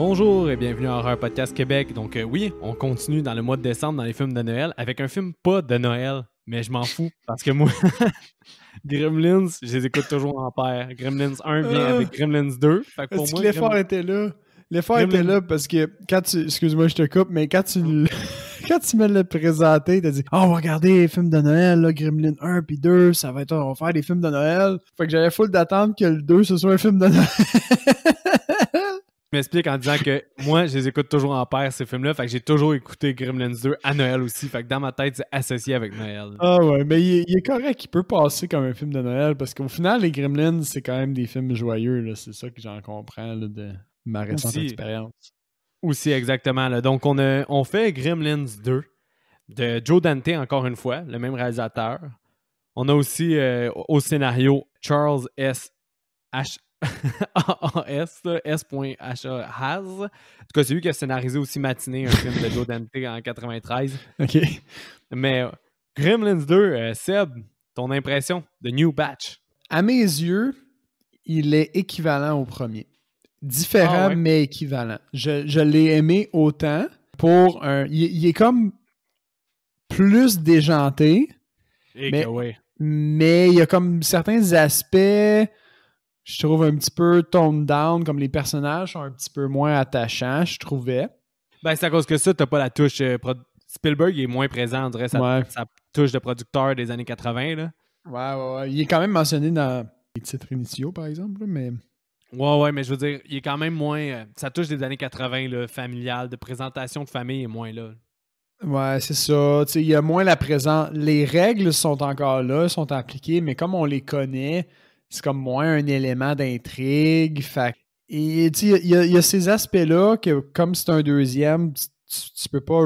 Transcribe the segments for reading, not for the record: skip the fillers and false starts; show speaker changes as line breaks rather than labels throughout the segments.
Bonjour et bienvenue à Horreur Podcast Québec. Donc oui, on continue dans le mois de décembre dans les films de Noël avec un film pas de Noël, mais je m'en fous parce que moi, Gremlins, je les écoute toujours en paire. Gremlins 1 vient avec Gremlins 2. Fait que pour
Est-ce
moi,
que l'effort était là? L'effort était là parce que quand tu... Excuse-moi, je te coupe, mais quand tu quand tu me l'as présenté, t'as dit « Oh, on va regarder les films de Noël, là, Gremlins 1 puis 2, ça va être... On va faire des films de Noël. » Fait que j'avais full d'attendre que le 2, ce soit un film de Noël.
Je m'explique en disant que moi, je les écoute toujours en paire, ces films-là. Fait que j'ai toujours écouté Gremlins 2 à Noël aussi. Fait que dans ma tête, c'est associé avec Noël.
Ah ouais, mais il est correct, il peut passer comme un film de Noël parce qu'au final, les Gremlins, c'est quand même des films joyeux, là. C'est ça que j'en comprends là, de ma récente expérience.
Aussi, exactement. Là. Donc, on fait Gremlins 2 de Joe Dante, encore une fois, le même réalisateur. On a aussi au scénario Charles S. H. S. S.H. Haz. En tout cas, c'est lui qui a scénarisé aussi Matinée, un film de Joe Dante en 93.
OK.
Mais Gremlins 2, Seb, ton impression de New Batch?
À mes yeux, il est équivalent au premier. Différent, mais équivalent. Je l'ai aimé autant pour un... Il est comme plus déjanté, mais il y a comme certains aspects, je trouve un petit peu toned down, comme les personnages sont un petit peu moins attachants, je trouvais.
Ben, c'est à cause que ça, t'as pas la touche... Spielberg il est moins présent, on dirait, sa touche de producteur des années 80, là.
Ouais. Il est quand même mentionné dans les titres initiaux, par exemple, mais...
Ouais, mais je veux dire, il est quand même moins... sa touche des années 80, là, familiale, de présentation de famille est moins là.
Ouais, c'est ça. Il y a moins la présence... Les règles sont encore là, sont appliquées, mais comme on les connaît, c'est comme moins un élément d'intrigue. Fait... Et il y a ces aspects-là que, comme c'est un deuxième, tu peux pas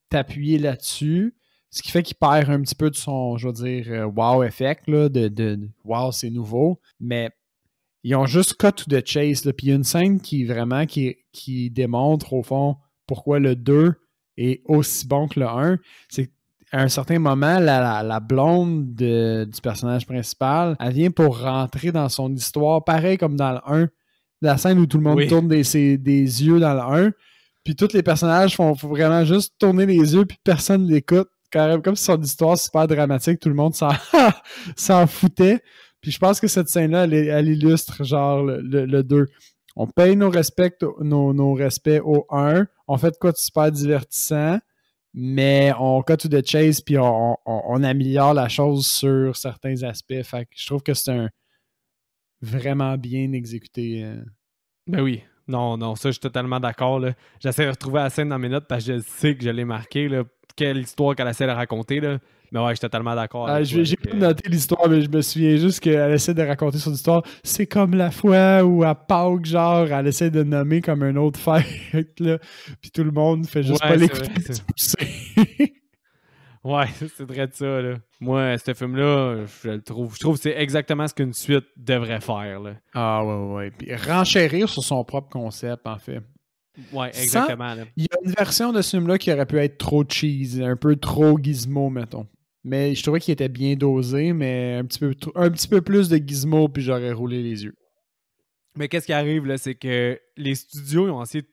t'appuyer là-dessus. Ce qui fait qu'il perd un petit peu de son, je veux dire, wow effect, là, de wow, c'est nouveau. Mais ils ont juste cut to the chase. Puis il y a une scène qui vraiment qui démontre, au fond, pourquoi le 2 est aussi bon que le 1. C'est qu'à un certain moment, la blonde du personnage principal, elle vient pour rentrer dans son histoire, pareil comme dans le 1. La scène où tout le monde tourne des yeux dans le 1. Puis tous les personnages font vraiment juste tourner les yeux, puis personne ne l'écoute. Comme si son histoire super dramatique, tout le monde s'en foutait. Puis je pense que cette scène-là, elle illustre genre le 2. On paye nos respects au 1. On fait de quoi de super divertissant, mais on cut to the chase, puis on améliore la chose sur certains aspects. Fait que je trouve que c'est un vraiment bien exécuté.
Ben oui. Non, ça, je suis totalement d'accord. Là. J'essaie de retrouver la scène dans mes notes parce que je sais que je l'ai marqué. Là. Quelle histoire qu'elle essaie de raconter. Là. Mais ouais, je suis totalement d'accord.
J'ai pas noté l'histoire, mais je me souviens juste qu'elle essaie de raconter son histoire. C'est comme la fois où à Pâques, genre, elle essaie de nommer comme un autre fête, là. Puis tout le monde fait juste pas l'écouter.
Ouais, c'est vrai de ça, là. Moi, ce film-là, je trouve que c'est exactement ce qu'une suite devrait faire, là.
Ah ouais. Puis renchérir sur son propre concept, en fait.
Ouais, exactement.
Il y a une version de ce film-là qui aurait pu être trop cheese, un peu trop gizmo, mettons. Mais je trouvais qu'il était bien dosé, mais un petit peu plus de gizmo, puis j'aurais roulé les yeux.
Mais qu'est-ce qui arrive, là, c'est que les studios, ils ont essayé... Tu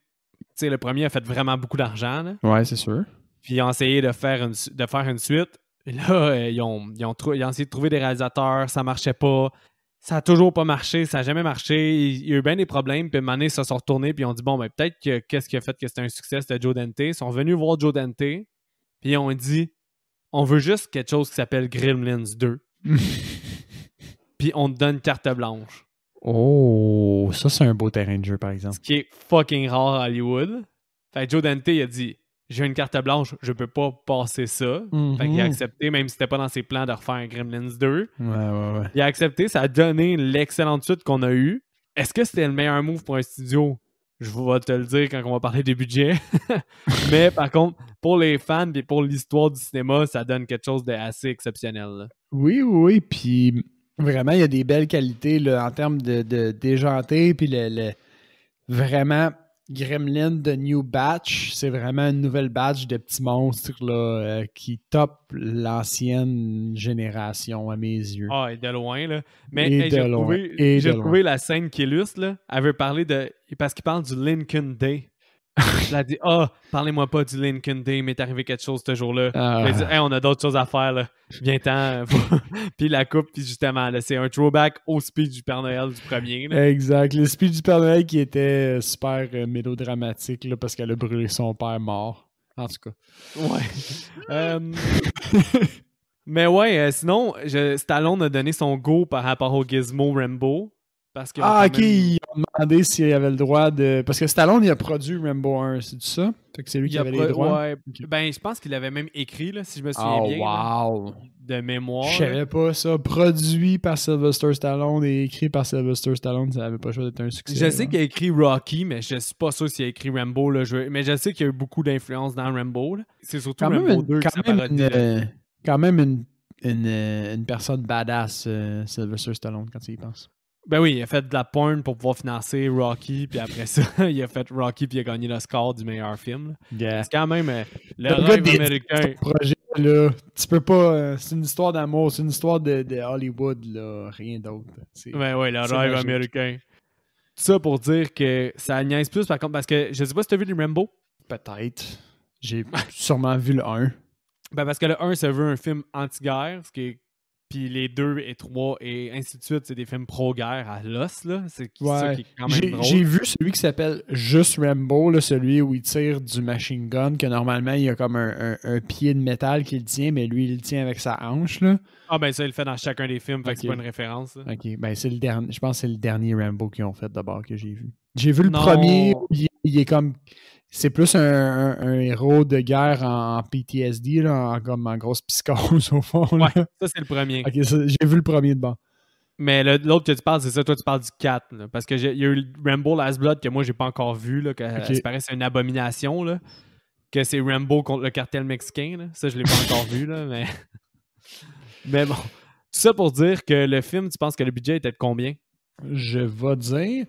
sais, le premier a fait vraiment beaucoup d'argent, là.
Ouais, c'est sûr.
Puis ils ont essayé de faire une suite. Et là, ils ont essayé de trouver des réalisateurs, ça marchait pas. Ça a toujours pas marché, ça a jamais marché. Il y a eu bien des problèmes, puis à un moment donné, ils se sont retournés, puis ils ont dit, bon, ben peut-être que qu'est-ce qui a fait que c'était un succès, c'était Joe Dante. Ils sont venus voir Joe Dante, puis ils ont dit, on veut juste quelque chose qui s'appelle Gremlins 2. Puis on te donne carte blanche.
Oh, ça c'est un beau terrain de jeu, par exemple.
Ce qui est fucking rare à Hollywood. Fait que Joe Dante, il a dit, j'ai une carte blanche, je peux pas passer ça. Fait qu'il a accepté, même si c'était pas dans ses plans de refaire un Gremlins 2.
Ouais.
Il a accepté, ça a donné l'excellente suite qu'on a eue. Est-ce que c'était le meilleur move pour un studio? Je vais te le dire quand on va parler des budgets. Mais par contre, pour les fans et pour l'histoire du cinéma, ça donne quelque chose d'assez exceptionnel. Là.
Oui. Puis vraiment, il y a des belles qualités là, en termes de déjanté. Puis vraiment, Gremlin de New Batch, c'est vraiment une nouvelle batch de petits monstres là, qui top l'ancienne génération à mes yeux.
Ah, et de loin, là. Mais j'ai trouvé la scène qui illustre, là. Elle veut parler de... Parce qu'il parle du Lincoln Day. Il a dit parlez-moi pas du Lincoln Day, mais est arrivé quelque chose ce jour-là. Il a dit on a d'autres choses à faire, là. Viens-t'en. Puis la coupe, puis justement, là, c'est un throwback au speech du Père Noël du premier. Là.
Exact. Le speech du Père Noël qui était super mélodramatique là, parce qu'elle a brûlé son père mort. En tout cas.
Ouais. Mais ouais, sinon, Stallone a donné son go par rapport au Gizmo Rambo. Parce que
OK, ils ont demandé s'il avait le droit de... Parce que Stallone, il a produit Rambo 1, c'est ça? Fait que c'est lui qui avait les droits?
Ouais. Okay. Ben, je pense qu'il avait même écrit, là, si je me souviens bien.
Wow!
Là, de mémoire.
Je savais pas ça. Produit par Sylvester Stallone et écrit par Sylvester Stallone, ça avait pas le choix d'être un succès.
Je sais qu'il a écrit Rocky, mais je suis pas sûr s'il a écrit Rambo. Là, mais je sais qu'il y a eu beaucoup d'influence dans Rambo. Là. C'est surtout Rambo 2 que ça parodie.
Quand même une personne badass, Sylvester Stallone, quand tu y penses.
Ben oui, il a fait de la porn pour pouvoir financer Rocky, puis après ça, il a fait Rocky, puis il a gagné le score du meilleur film. Yeah. C'est quand même le rêve américain.
Projet, là, tu peux pas... c'est une histoire d'amour, c'est une histoire de Hollywood, là, rien d'autre.
Ben oui, le rêve américain. Tout ça pour dire que ça niaise plus, par contre, parce que je sais pas si tu as vu les Rambo.
Peut-être. J'ai sûrement vu le 1.
Ben parce que le 1, ça veut un film anti-guerre, ce qui est... Puis les 2 et 3 et ainsi de suite, c'est des films pro-guerre à l'os, là. C'est ça qui est quand même drôle.
J'ai vu celui qui s'appelle juste Rambo, là, celui où il tire du machine gun, que normalement, il y a comme un pied de métal qui le tient, mais lui, il le tient avec sa hanche, là.
Ah ben ça, il le fait dans chacun des films, fait que c'est pas une référence. Là.
OK, ben c'est le dernier, je pense que c'est le dernier Rambo qu'ils ont fait d'abord que j'ai vu. J'ai vu le premier, il est comme... C'est plus un héros de guerre en PTSD, là, comme en grosse psychose, au fond. Là.
Ouais, ça, c'est le premier.
OK, j'ai vu le premier de bord.
Mais l'autre que tu parles, c'est ça, toi, tu parles du 4. Là, parce qu'il y a eu le Rambo Last Blood que moi, j'ai pas encore vu, là, que ça paraît c'est une abomination, là, que c'est Rambo contre le cartel mexicain. Là. Ça, je l'ai pas encore vu, là, mais... mais bon, tout ça pour dire que le film, tu penses que le budget était de combien?
Je vais dire...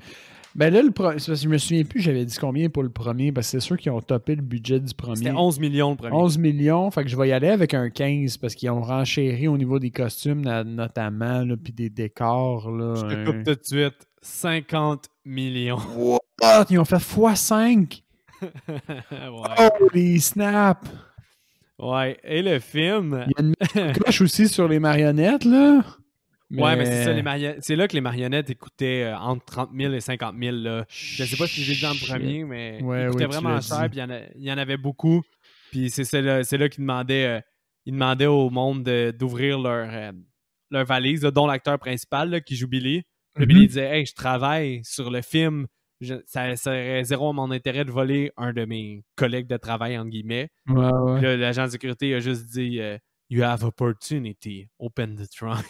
Ben là, je me souviens plus, j'avais dit combien pour le premier, parce que c'est sûr qu'ils ont topé le budget du premier.
C'était 11 millions le premier.
11 millions, fait que je vais y aller avec un 15, parce qu'ils ont renchéri au niveau des costumes, notamment, puis des décors. Là,
je te coupe tout de suite. 50 millions.
What? Ils ont fait x5!
Ouais.
Holy snap!
Ouais, et le film...
Il y a une cloche aussi sur les marionnettes, là.
Ouais, mais c'est ça, c'est là que les marionnettes coûtaient entre 30 000 et 50 000. Là. Je sais pas si j'ai dit dans le premier, mais ils coûtaient vraiment cher, puis il y en avait beaucoup. Puis c'est là qu'ils demandaient au monde d'ouvrir leur valise, là, dont l'acteur principal là, qui joue Billy. Puis Billy disait « Hey, je travaille sur le film. Ça serait zéro à mon intérêt de voler un de mes collègues de travail, entre guillemets. »
Ouais.
L'agent de sécurité a juste dit You have opportunity. Open the trunk. »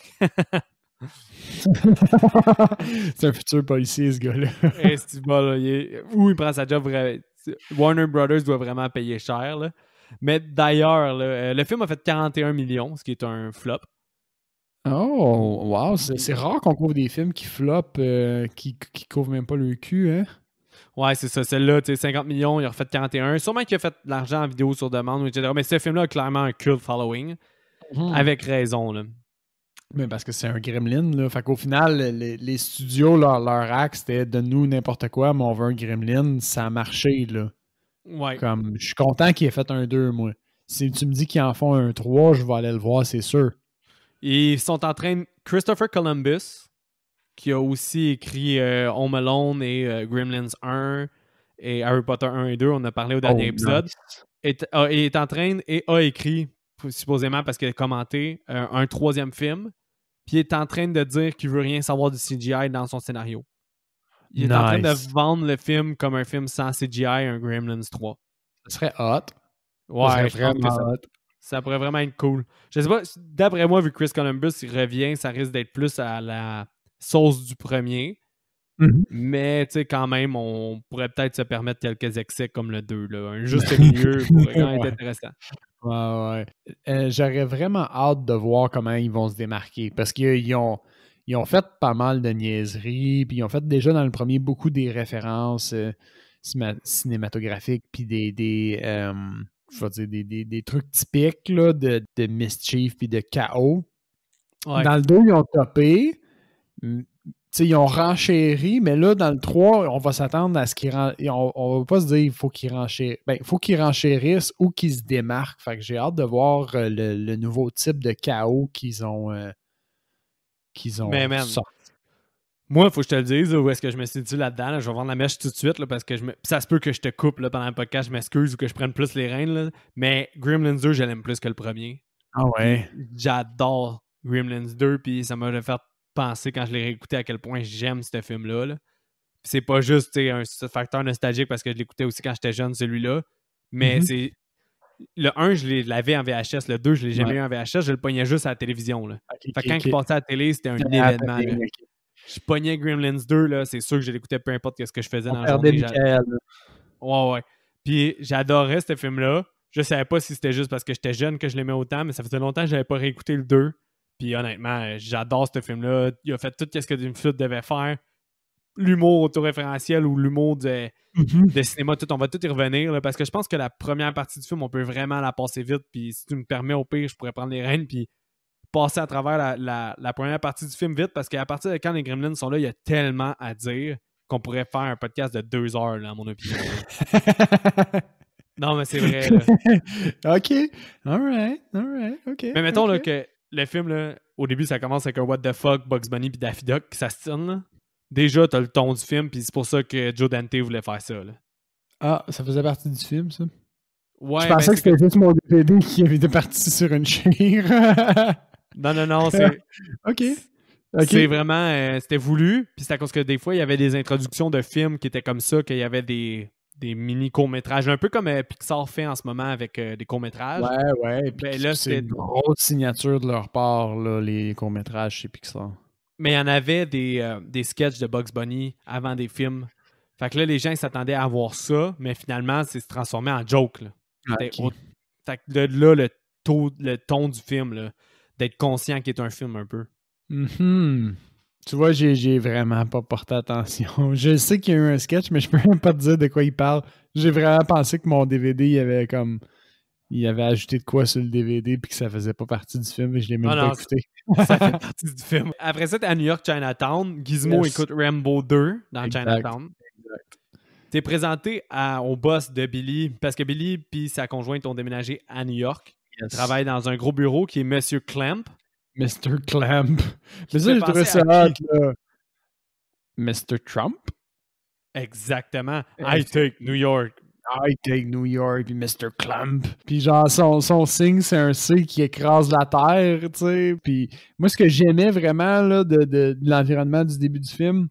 C'est un futur policier, ce gars-là.
Et c'est bon, il prend sa job. Warner Brothers doit vraiment payer cher. Là. Mais d'ailleurs, le film a fait 41 millions, ce qui est un flop.
Oh, wow. C'est rare qu'on couvre des films qui flopent, qui couvrent même pas le cul, hein?
Ouais, c'est ça. Celle-là, 50 millions, il a refait 41. Sûrement qu'il a fait de l'argent en vidéo sur demande, etc. Mais ce film-là a clairement un cult following. Avec raison, là.
Mais parce que c'est un gremlin, là. Fait qu'au final, les studios, leur axe, c'était donne-nous n'importe quoi, mais on veut un gremlin. Ça a marché, là.
Ouais.
Comme, je suis content qu'il ait fait un 2, moi. Si tu me dis qu'ils en font un 3, je vais aller le voir, c'est sûr.
Ils sont en train... Christopher Columbus, qui a aussi écrit Home Alone et Gremlins 1 et Harry Potter 1 et 2, on a parlé au dernier épisode, est en train et a écrit, supposément parce qu'il a commenté, un troisième film. Puis il est en train de dire qu'il veut rien savoir du CGI dans son scénario. Il est en train de vendre le film comme un film sans CGI, un Gremlins 3.
Ça serait hot.
Ouais, ça pourrait vraiment être cool. Je sais pas, d'après moi, vu que Chris Columbus il revient, ça risque d'être plus à la sauce du premier. Mais tu sais, quand même, on pourrait peut-être se permettre quelques excès comme le 2. Là. Un juste milieu pourrait quand même être intéressant.
Ouais. J'aurais vraiment hâte de voir comment ils vont se démarquer. Parce qu'ils ont fait pas mal de niaiseries, puis ils ont fait déjà dans le premier beaucoup des références cinématographiques, puis des trucs typiques là, de mischief puis de chaos. Ouais. Dans le 2, ils ont topé. ils ont renchéri, mais là, dans le 3, on va s'attendre à ce qu'ils on va pas se dire il faut qu'ils renchérissent. Ben, il faut qu'ils renchérissent ou qu'ils se démarquent. Fait que j'ai hâte de voir le nouveau type de chaos qu'ils ont
Mais man,
sorti.
moi, il faut que je te le dise, où est-ce que je me suis dit là-dedans, là, je vais vendre la mèche tout de suite, là, parce que ça se peut que je te coupe là, pendant le podcast, je m'excuse, ou que je prenne plus les rênes, là, mais Gremlins 2, je l'aime plus que le premier.
Ah ouais?
Puis, j'adore Gremlins 2, puis ça m'a fait penser quand je l'ai réécouté à quel point j'aime ce film-là. Là. Puis c'est pas juste un facteur nostalgique parce que je l'écoutais aussi quand j'étais jeune, celui-là, mais c'est... Le 1, je l'avais en VHS. Le 2, je l'ai jamais eu en VHS. Je le pognais juste à la télévision. Là. Fait que quand il passait à la télé, c'était un événement. Là. Je pognais Gremlins 2, là, c'est sûr que je l'écoutais peu importe ce que je faisais dans la journée. Ouais. Puis j'adorais ce film-là. Je savais pas si c'était juste parce que j'étais jeune que je l'aimais autant, mais ça faisait longtemps que je n'avais pas réécouté le 2. Puis honnêtement, j'adore ce film-là. Il a fait tout ce que Jim Flute devait faire. L'humour autoréférentiel ou l'humour de cinéma, on va tout y revenir, là, parce que je pense que la première partie du film, on peut vraiment la passer vite, puis si tu me permets, au pire, je pourrais prendre les rênes, puis passer à travers la première partie du film vite, parce qu'à partir de quand les Gremlins sont là, il y a tellement à dire qu'on pourrait faire un podcast de 2 heures, là, à mon opinion. Non, mais c'est vrai. Là.
OK. All right. OK.
Mais mettons là, que le film, là, au début, ça commence avec un What the fuck, Bugs Bunny puis Daffy Duck qui s'astinent, là. Déjà, t'as le ton du film, puis c'est pour ça que Joe Dante voulait faire ça. Là.
Ah, ça faisait partie du film, ça?
Ouais,
je pensais que c'était juste mon DVD qui était parti sur une chire.
Non, c'est...
OK.
C'est vraiment... c'était voulu, puis c'est à cause que des fois, il y avait des introductions de films qui étaient comme ça, qu'il y avait des mini-courts-métrages, un peu comme Pixar fait en ce moment avec des courts-métrages.
Ouais. Puis
là,
c'est une grosse signature de leur part, là, les courts-métrages chez Pixar.
Mais il y en avait des sketchs de Bugs Bunny avant des films. Fait que là, les gens s'attendaient à voir ça, mais finalement, c'est se transformé en joke. Là. Fait que là, le ton du film, là, d'être conscient qu'il est un film un peu.
Tu vois, j'ai vraiment pas porté attention. Je sais qu'il y a eu un sketch, mais je peux même pas te dire de quoi il parle. J'ai vraiment pensé que mon DVD, il avait ajouté de quoi sur le DVD puis que ça faisait pas partie du film et je l'ai même pas écouté.
Ça fait partie du film. Après ça, t'es à New York, Chinatown. Gizmo écoute Rambo 2 dans Chinatown.
Exact.
T'es présenté au boss de Billy parce que Billy puis sa conjointe ont déménagé à New York. Ils travaillent dans un gros bureau qui est Monsieur Clamp.
Mr. Clamp. Mais ça, j'ai trouvé ça hot, là. Mr. Trump?
Exactement. I take New York.
I take New York, puis Mr. Clamp. Puis genre, son signe, c'est un C qui écrase la terre, tu sais. Puis moi, ce que j'aimais vraiment là, de l'environnement du début du film,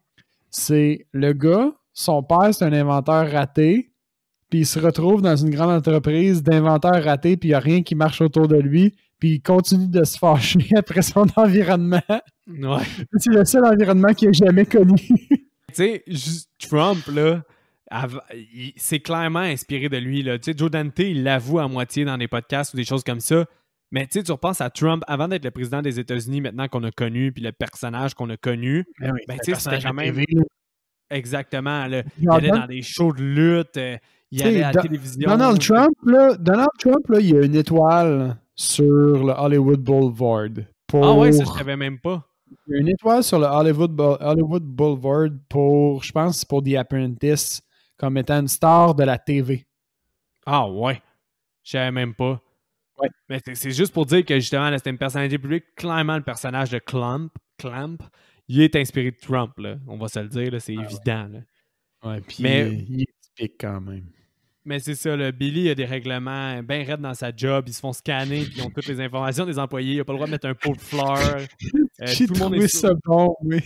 c'est le gars, son père, c'est un inventeur raté, puis il se retrouve dans une grande entreprise d'inventeurs ratés, puis il n'y a rien qui marche autour de lui, puis il continue de se fâcher après son environnement.
Ouais.
C'est le seul environnement qu'il n'a jamais connu.
Tu sais, Trump, là, c'est clairement inspiré de lui. Là. Tu sais, Joe Dante, il l'avoue à moitié dans des podcasts ou des choses comme ça. Mais tu sais, tu repenses à Trump avant d'être le président des États-Unis, maintenant qu'on a connu, puis le personnage qu'on a connu.
Ben oui,
tu sais, c'était quand même... Exactement. Là. Il allait dans des shows de lutte, il allait à la télévision.
Donald Trump, là, il y a une étoile sur le Hollywood Boulevard.
Ah ouais, ça, je savais même pas.
Il y a une étoile sur le Hollywood Boulevard pour, je pense, pour The Apprentice, comme étant une star de la TV.
Ah ouais. Je savais même pas.
Ouais.
Mais c'est juste pour dire que justement, là, c'était une personnalité publique. Clairement, le personnage de Clamp, il est inspiré de Trump, là. On va se le dire, là, c'est évident. Là.
Ouais, puis il est typique quand même.
Mais c'est ça, là, Billy a des règlements bien raides dans sa job. Ils se font scanner, puis ils ont toutes les informations des employés. Il n'a pas le droit de mettre un pot de fleurs.
J'ai trouvé ça bon, oui.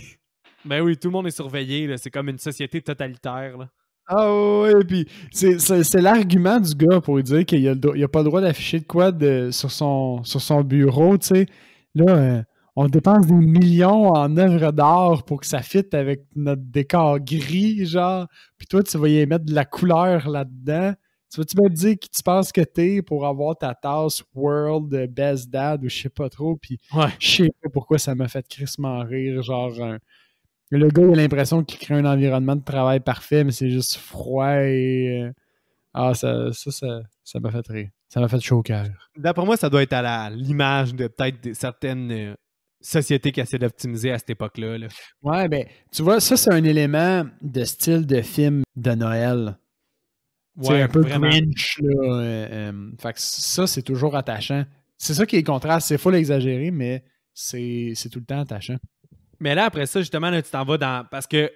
Ben oui, tout le monde est surveillé. Là. C'est comme une société totalitaire. Là.
Ah oui, puis c'est l'argument du gars pour lui dire qu'il n'a pas le droit d'afficher de quoi sur son bureau, tu sais. Là, on dépense des millions en œuvres d'art pour que ça fitte avec notre décor gris, genre. Puis toi, tu vas y mettre de la couleur là-dedans. Tu vas-tu me dire qui tu penses que t'es pour avoir ta tasse World Best Dad ou je sais pas trop. Puis je sais pas pourquoi ça m'a fait crissement rire. Genre, le gars, il a l'impression qu'il crée un environnement de travail parfait, mais c'est juste froid et... ça m'a fait rire. Ça m'a fait chaud au cœur.
D'après moi, ça doit être à l'image de peut-être certaines société qui essaie d'optimiser à cette époque-là. Là.
Ouais, ben, tu vois, ça, c'est un élément de style de film de Noël. C'est un peu
vraiment.
Grinch, là. Fait que ça, c'est toujours attachant. C'est ça qui est le contraste. C'est full exagéré, mais c'est tout le temps attachant.
Mais là, après ça, justement, là, tu t'en vas dans... Parce que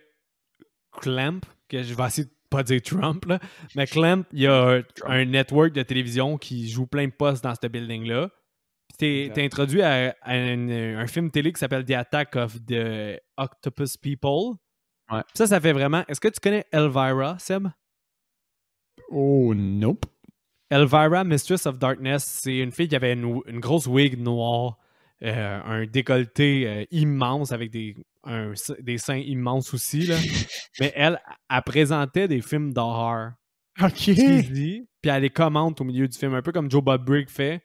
Clamp, que je vais essayer de pas dire Trump, là, mais Clamp, il y a un network de télévision qui joue plein de postes dans ce building-là. Puis t'es introduit à un film télé qui s'appelle The Attack of the Octopus People.
Ouais.
Ça fait vraiment... Est-ce que tu connais Elvira, Seb?
Oh, nope.
Elvira, Mistress of Darkness, c'est une fille qui avait une grosse wig noire, un décolleté immense avec des seins immenses aussi. Là. Mais elle présentait des films d'horreur.
OK.
Cheesy, puis elle les commente au milieu du film, un peu comme Joe Bob Briggs fait.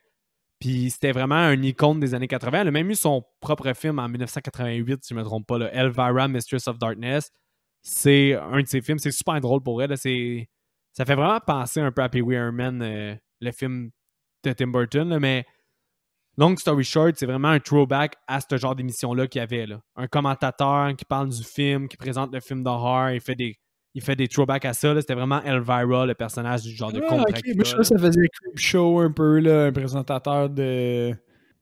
Puis c'était vraiment un icône des années 80. Elle a même eu son propre film en 1988, si je ne me trompe pas. Là. Elvira, Mistress of Darkness. C'est un de ses films. C'est super drôle pour elle. Là. Ça fait vraiment penser un peu à Pee-wee Herman, le film de Tim Burton. Là, mais long story short, c'est vraiment un throwback à ce genre d'émission-là qu'il y avait. Là. Un commentateur qui parle du film, qui présente le film d'horreur. Il fait des throwbacks à ça. Là. C'était vraiment Elvira, le personnage du genre de conte Dracula.
Moi, je trouve que ça faisait Creepshow un peu, là, un présentateur de...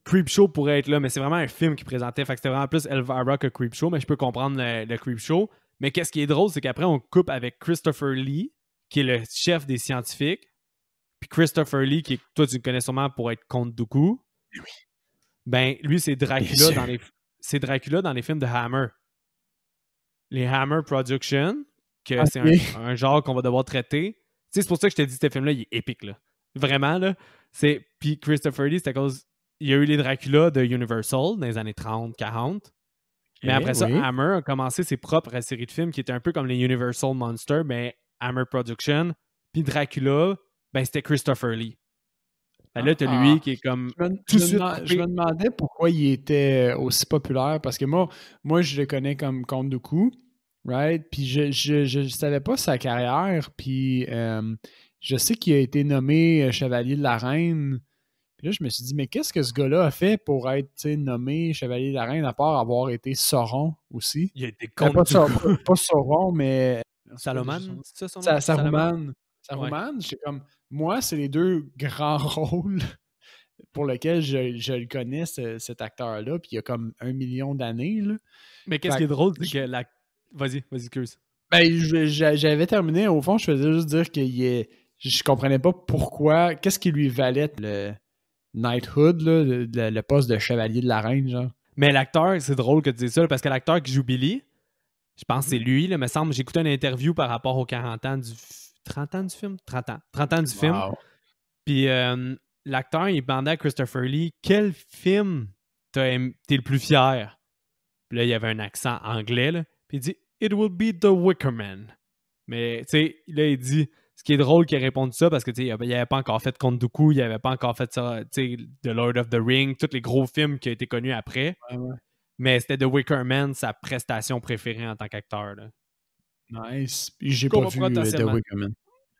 Creepshow pourrait être là, mais c'est vraiment un film qui présentait. Fait que c'était vraiment plus Elvira que Creepshow, mais je peux comprendre le Creepshow. Mais qu'est-ce qui est drôle, c'est qu'après, on coupe avec Christopher Lee, qui est le chef des scientifiques. Puis Christopher Lee, qui toi, tu le connais sûrement pour être Comte Dooku.
Oui.
Ben, lui, c'est Dracula dans les films de Hammer. Les Hammer Productions, que c'est un genre qu'on va devoir traiter. Tu sais, c'est pour ça que je t'ai dit, ce film-là, il est épique, là. Vraiment, là. Puis Christopher Lee, c'est à cause... Il y a eu les Dracula de Universal dans les années 30, 40. Mais après ça, Hammer a commencé ses propres séries de films qui étaient un peu comme les Universal Monsters, mais Hammer Production. Puis Dracula, ben c'était Christopher Lee. Ben là, t'as lui qui est comme
Je me demandais pourquoi il était aussi populaire, parce que moi, je le connais comme Comte Dooku, right? Puis je savais pas sa carrière, puis je sais qu'il a été nommé Chevalier de la Reine. Puis là, je me suis dit, mais qu'est-ce que ce gars-là a fait pour être nommé Chevalier de la Reine, à part avoir été Sauron aussi?
Il a été Comte Dooku.
Pas Sauron, mais...
Saruman, c'est ça son nom?
Saruman, c'est comme... Moi, c'est les deux grands rôles pour lesquels je le connais, cet acteur-là, puis il y a comme 1 million d'années. Là.
Mais qu'est-ce qui est drôle, c'est que Vas-y, Curse.
Ben, j'avais terminé. Au fond, je faisais juste dire que je comprenais pas pourquoi... Qu'est-ce qui lui valait le knighthood, là, le poste de chevalier de la reine, genre.
Mais l'acteur, c'est drôle que tu dises ça, parce que l'acteur qui joue Billy, je pense que c'est lui, là, me semble, j'ai écouté une interview par rapport aux 40 ans 30 ans du film? 30 ans. 30 ans du film. Puis l'acteur, il demandait à Christopher Lee, quel film t'es le plus fier? Puis là, il y avait un accent anglais, là. Puis il dit, It will be The Wicker Man. Mais, tu sais, là, il dit, ce qui est drôle qu'il ait répondu ça, parce que, tu sais, il n'avait pas encore fait Count Dooku, il n'avait pas encore fait ça, tu sais, The Lord of the Ring, tous les gros films qui ont été connus après.
Ouais.
Mais c'était The Wicker Man, sa prestation préférée en tant qu'acteur, là.
Nice. J'ai pas vu The Wicker Man.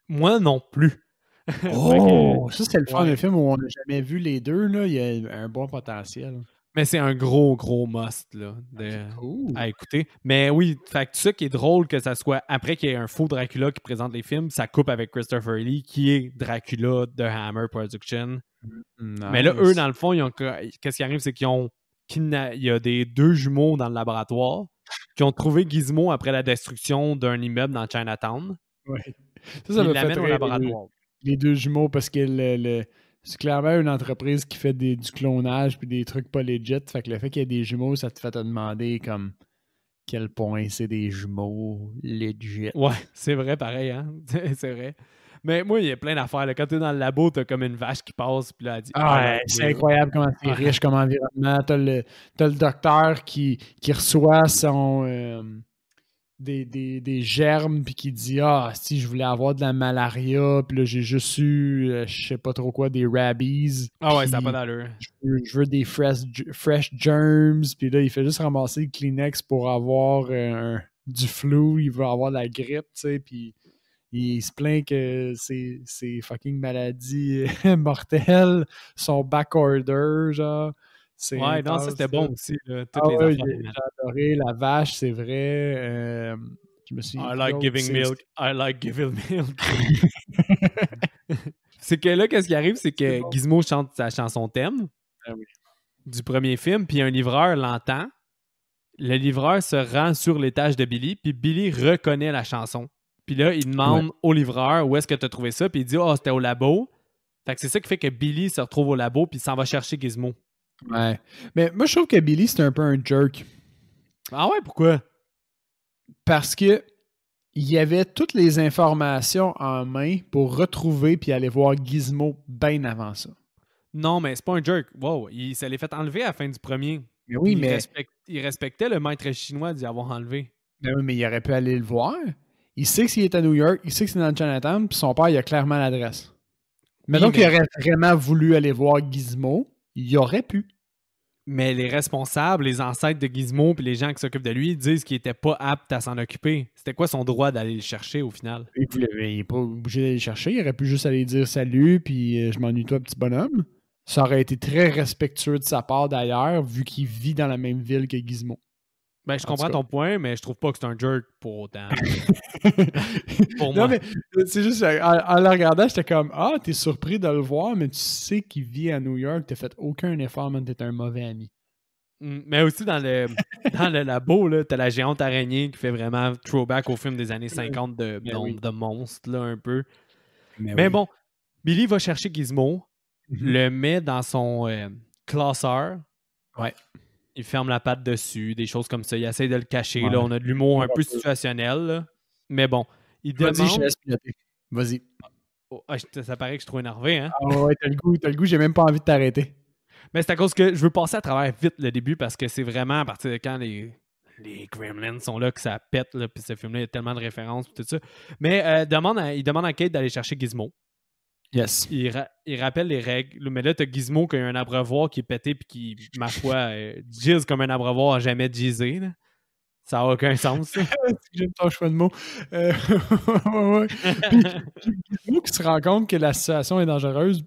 Moi non plus.
Oh! Ça, c'est le fun de film où on n'a jamais vu les deux, là. Il y a un bon potentiel.
Mais c'est un gros must là, à écouter. Mais oui, fait que ça qui est drôle que ça soit après qu'il y ait un faux Dracula qui présente les films, ça coupe avec Christopher Lee qui est Dracula de Hammer Production.
Nice.
Mais là, eux, dans le fond, qu'est-ce qui arrive, c'est il y a des deux jumeaux dans le laboratoire qui ont trouvé Gizmo après la destruction d'un immeuble dans Chinatown.
Oui. Ça
ils l'amènent au laboratoire.
Les deux jumeaux, parce que c'est clairement une entreprise qui fait du clonage puis des trucs pas legit. Fait que le fait qu'il y ait des jumeaux, ça te fait te demander comme quel point c'est des jumeaux legit.
Ouais, c'est vrai, pareil, hein? C'est vrai. Mais moi, il y a plein d'affaires. Là. Quand t'es dans le labo, t'as comme une vache qui passe, puis là, elle dit...
c'est incroyable comment c'est riche comme environnement. T'as le docteur qui reçoit son... des germes, puis qui dit si je voulais avoir de la malaria, puis là j'ai juste eu je sais pas trop quoi, des rabies.
Ah ouais, ça n'a pas d'allure.
Je veux des fresh germs, puis là il fait juste ramasser le Kleenex pour avoir du flu, il veut avoir la grippe, tu sais, puis il se plaint que ces fucking maladies mortelles sont backorder, genre. C'est
Ouais, non, ça
intense,
c'était
là.
bon aussi, là,
Ah
toutes les
ouais,
affaires.
j'ai adoré la vache, c'est vrai. Je me suis
I like
l'autre,
giving milk. I like giving milk. C'est que là, qu'est-ce qui arrive, c'est
c'est
que
bon.
Gizmo chante sa chanson thème
Ah oui.
du premier film, puis un livreur l'entend. Le livreur se rend sur l'étage de Billy, puis Billy reconnaît la chanson. Puis là, il demande au livreur où est-ce que tu as trouvé ça, puis il dit c'était au labo. Fait que c'est ça qui fait que Billy se retrouve au labo, puis il s'en va chercher Gizmo.
Ouais. Mais moi, je trouve que Billy, c'est un peu un jerk.
Ah ouais, pourquoi?
Parce que il y avait toutes les informations en main pour retrouver puis aller voir Gizmo bien avant ça.
Non, mais c'est pas un jerk. Wow, il se l'est fait enlever à la fin du premier.
Mais oui,
Puis
mais,
il respectait le maître chinois d'y avoir enlevé.
oui, mais il aurait pu aller le voir. Il sait que s'il est à New York, il sait que c'est dans le Chinatown, puis son père, il a clairement l'adresse. Mettons qu'il aurait vraiment voulu aller voir Gizmo, il aurait pu.
Mais les responsables, les ancêtres de Gizmo puis les gens qui s'occupent de lui disent qu'il était pas apte à s'en occuper. C'était quoi son droit d'aller le chercher au final?
Il n'est pas obligé d'aller le chercher. Il aurait pu juste aller dire salut, puis je m'ennuie toi, petit bonhomme. Ça aurait été très respectueux de sa part d'ailleurs, vu qu'il vit dans la même ville que Gizmo.
Ben, je comprends ton point, mais je trouve pas que c'est un jerk pour autant. Pour
non,
moi.
mais c'est juste, en le regardant, j'étais comme, t'es surpris de le voir, mais tu sais qu'il vit à New York, t'as fait aucun effort, mais t'es un mauvais ami.
Mais aussi dans le labo, là, t'as la géante araignée qui fait vraiment throwback au film des années 50 de monstres, là, un peu. Mais bon, Billy va chercher Gizmo, le met dans son classeur.
Ouais.
Il ferme la patte dessus, des choses comme ça. Il essaie de le cacher. Ouais. Là, on a de l'humour un peu situationnel. Là. Mais bon, il demande...
Vas-y, je laisse piloter. Vas-y.
Oh, ça paraît que je suis trop énervé, hein?
Ah ouais, t'as le goût, j'ai même pas envie de t'arrêter.
Mais c'est à cause que je veux passer à travers vite le début parce que c'est vraiment à partir de quand les Gremlins sont là que ça pète, là, puis ce film-là, il y a tellement de références, tout ça. Mais il demande à Kate d'aller chercher Gizmo.
Yes.
Il rappelle les règles. Mais là, t'as Gizmo qui a un abreuvoir qui est pété puis qui, ma foi, gizz comme un abreuvoir à jamais gizzé. Là. Ça n'a aucun sens.
J'aime ton choix de mots. Ouais. Puis Gizmo qui se rend compte que la situation est dangereuse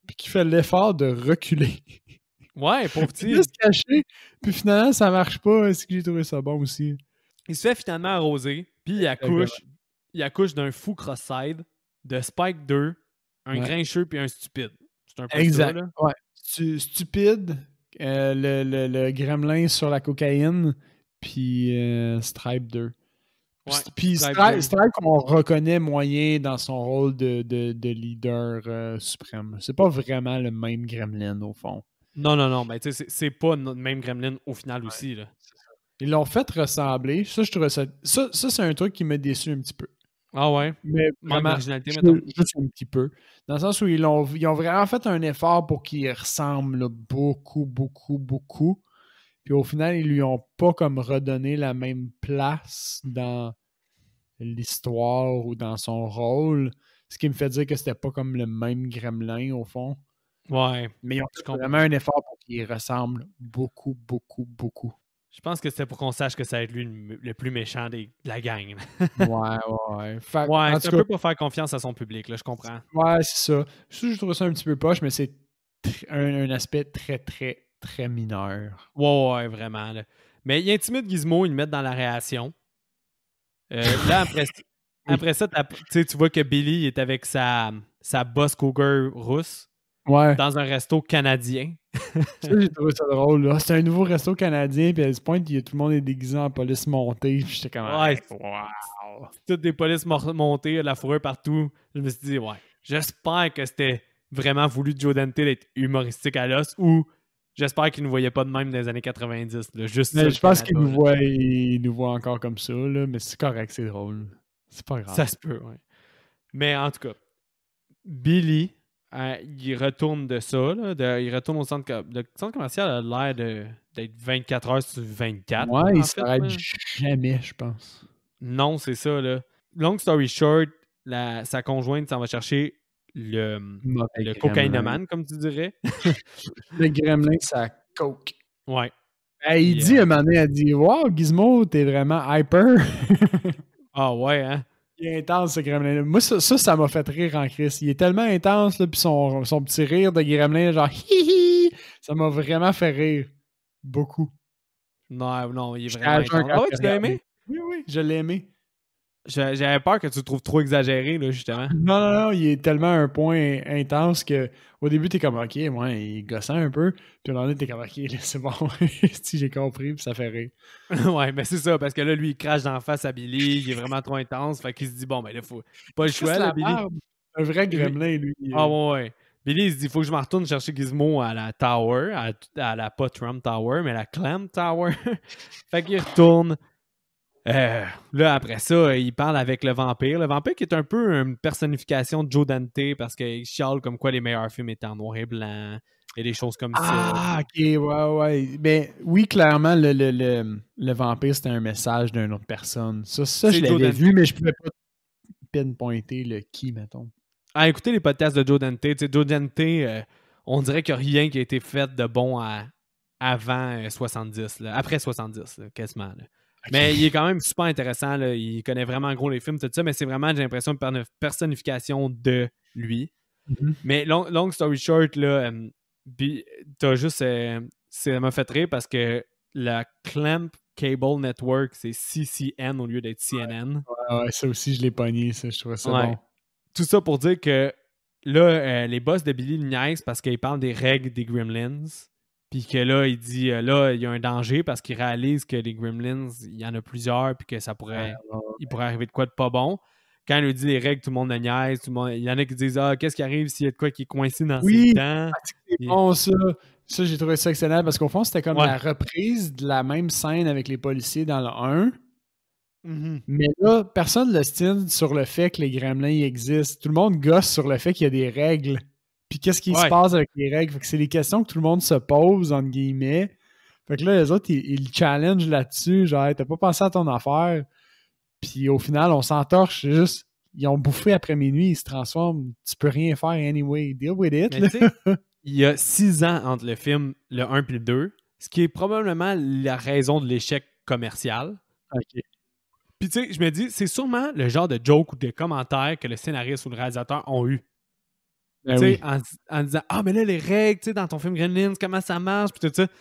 puis qui fait l'effort de reculer.
Ouais, pauvre petit.
Il se cacher. Puis finalement, ça marche pas. Est-ce que j'ai trouvé ça bon aussi?
Il se fait finalement arroser. Puis il accouche d'un fou cross-side, de Spike 2, un grincheux puis un stupide. C'est un peu
exact.
Ça, là.
Ouais. Stupide, le gremlin sur la cocaïne, puis Stripe 2. Ouais, puis Stripe qu'on reconnaît moyen dans son rôle de leader suprême. C'est pas vraiment le même gremlin au fond.
Non, mais tu sais, c'est pas notre même gremlin au final aussi. Là.
Ils l'ont fait ressembler. Ça, je trouvais ça. Ça, c'est un truc qui m'a déçu un petit peu.
Ah ouais?
Mais vraiment, juste un petit peu. Dans le sens où ils ont vraiment fait un effort pour qu'il ressemble là, beaucoup. Puis au final, ils lui ont pas comme redonné la même place dans l'histoire ou dans son rôle. Ce qui me fait dire que c'était pas comme le même gremlin au fond.
Ouais.
Mais ils ont fait vraiment un effort pour qu'il ressemble beaucoup.
Je pense que c'était pour qu'on sache que ça va être lui le plus méchant de la gang.
ouais.
C'est un peu pour faire confiance à son public, là, je comprends.
Ouais, c'est ça. Je trouve ça un petit peu poche, mais c'est un aspect très, très, très mineur.
Ouais, vraiment. Là. Mais il intimide Gizmo, ils le mettent dans la réaction. Là, après ça, tu vois que Billy est avec sa boss cougar rousse dans un resto canadien.
Ça, j'ai trouvé ça drôle. Là. C'est un nouveau resto canadien, puis à ce point, tout le monde est déguisé en police montée. Puis j'étais comme,
wow! Toutes des polices montées, la fourrure partout. Je me suis dit, j'espère que c'était vraiment voulu de Joe Dante d'être humoristique à l'os ou j'espère qu'il ne voyait pas de même dans les années 90. Là, juste
mais je pense qu'il nous voit encore comme ça, là, mais c'est correct, c'est drôle. C'est pas grave.
Ça se peut, ouais. Mais en tout cas, Billy, il retourne de ça. Là, il retourne au centre. Le centre commercial a l'air d'être 24 heures sur 24.
Ouais, il s'arrête jamais, je pense.
Non, c'est ça. Là. Long story short, sa conjointe s'en va chercher le cocaïnomane, comme tu dirais.
Le gremlin, ça coke.
Ouais.
Il dit, un moment donné, elle dit, wow, Gizmo, t'es vraiment hyper.
Ah ouais, hein?
Il est intense, ce gremlin-là. Moi, ça m'a fait rire en crise. Il est tellement intense, là, puis son petit rire de gremlin, genre, hi-hi, Ça m'a vraiment fait rire. Beaucoup.
Non, il est
J'étais
vraiment
à jeun
intense.
quand
Ah ouais,
j'ai
tu l'as
regardé.
aimé?
Oui, je l'ai aimé.
J'avais peur que tu le trouves trop exagéré, là, justement.
Non, il est tellement à un point intense que au début, t'es comme, OK, moi, il est gossant un peu. Puis au lendemain, t'es comme, OK, là, c'est bon. Si j'ai compris, puis ça fait rire.
Ouais, mais c'est ça, parce que là, lui, il crache d'en face à Billy, il est vraiment trop intense, fait qu'il se dit, bon, ben là, faut pas le
Chris
choix, là,
la
Billy.
merde. Un vrai gremlin, lui.
Ah ouais. Billy, il se dit, faut que je m'en retourne chercher Gizmo à la Tower, à la pas Trump Tower, mais la Clam Tower. Fait qu'il retourne. Là, après ça, il parle avec le vampire. Le vampire qui est un peu une personnification de Joe Dante parce qu'il chiale comme quoi les meilleurs films étaient en noir et blanc et des choses comme ça.
Ah, OK, ouais. Ben, oui, clairement, le vampire, c'était un message d'une autre personne. Ça
C'est
je
Joe
l'avais
Dante.
vu, mais je pouvais pas pinpointer le qui, mettons.
Ah, écoutez les podcasts de Joe Dante. Tu sais, Joe Dante, on dirait qu'il n'y a rien qui a été fait de bon avant 70, là, après 70, là, quasiment. Là.
Okay.
Mais il est quand même super intéressant. Là. Il connaît vraiment gros les films, tout ça, mais c'est vraiment, j'ai l'impression, une personnification de lui.
Mm-hmm.
Mais long story short, là, t'as juste. Ça m'a fait rire parce que la Clamp Cable Network, c'est CCN au lieu d'être CNN.
Ouais, ça aussi, je l'ai pogné, ça, je trouvais ça bon.
Tout ça pour dire que là, les boss de Billy le niaisent parce qu'ils parlent des règles des Gremlins. Puis que là, il dit, là, il y a un danger parce qu'il réalise que les Gremlins, il y en a plusieurs, puis que ça pourrait, il pourrait arriver de quoi de pas bon. Quand il lui dit les règles, tout le monde le niaise. Il y en a qui disent, qu'est-ce qui arrive s'il y a de quoi qui est coincé dans ses dents?
C'est bon, ça. Ça, j'ai trouvé ça excellent parce qu'au fond, c'était comme la reprise de la même scène avec les policiers dans le 1.
Mm-hmm.
Mais là, personne ne l'ostine sur le fait que les gremlins existent. Tout le monde gosse sur le fait qu'il y a des règles. Puis qu'est-ce qui se passe avec les règles? Fait que c'est des questions que tout le monde se pose, entre guillemets. Fait que là, les autres, ils challenge là-dessus. Genre, hey, t'as pas pensé à ton affaire. Puis au final, on s'entorche. C'est juste, ils ont bouffé après minuit, ils se transforment. Tu peux rien faire anyway. Deal with it.
Mais tu sais, il y a 6 ans entre le film, le 1 et le 2, ce qui est probablement la raison de l'échec commercial.
OK.
Puis tu sais, je me dis, c'est sûrement le genre de joke ou de commentaires que le scénariste ou le réalisateur ont eu.
Ben oui.
En disant, mais là, les règles, tu sais, dans ton film Gremlins, comment ça marche, puis tout ça. Tu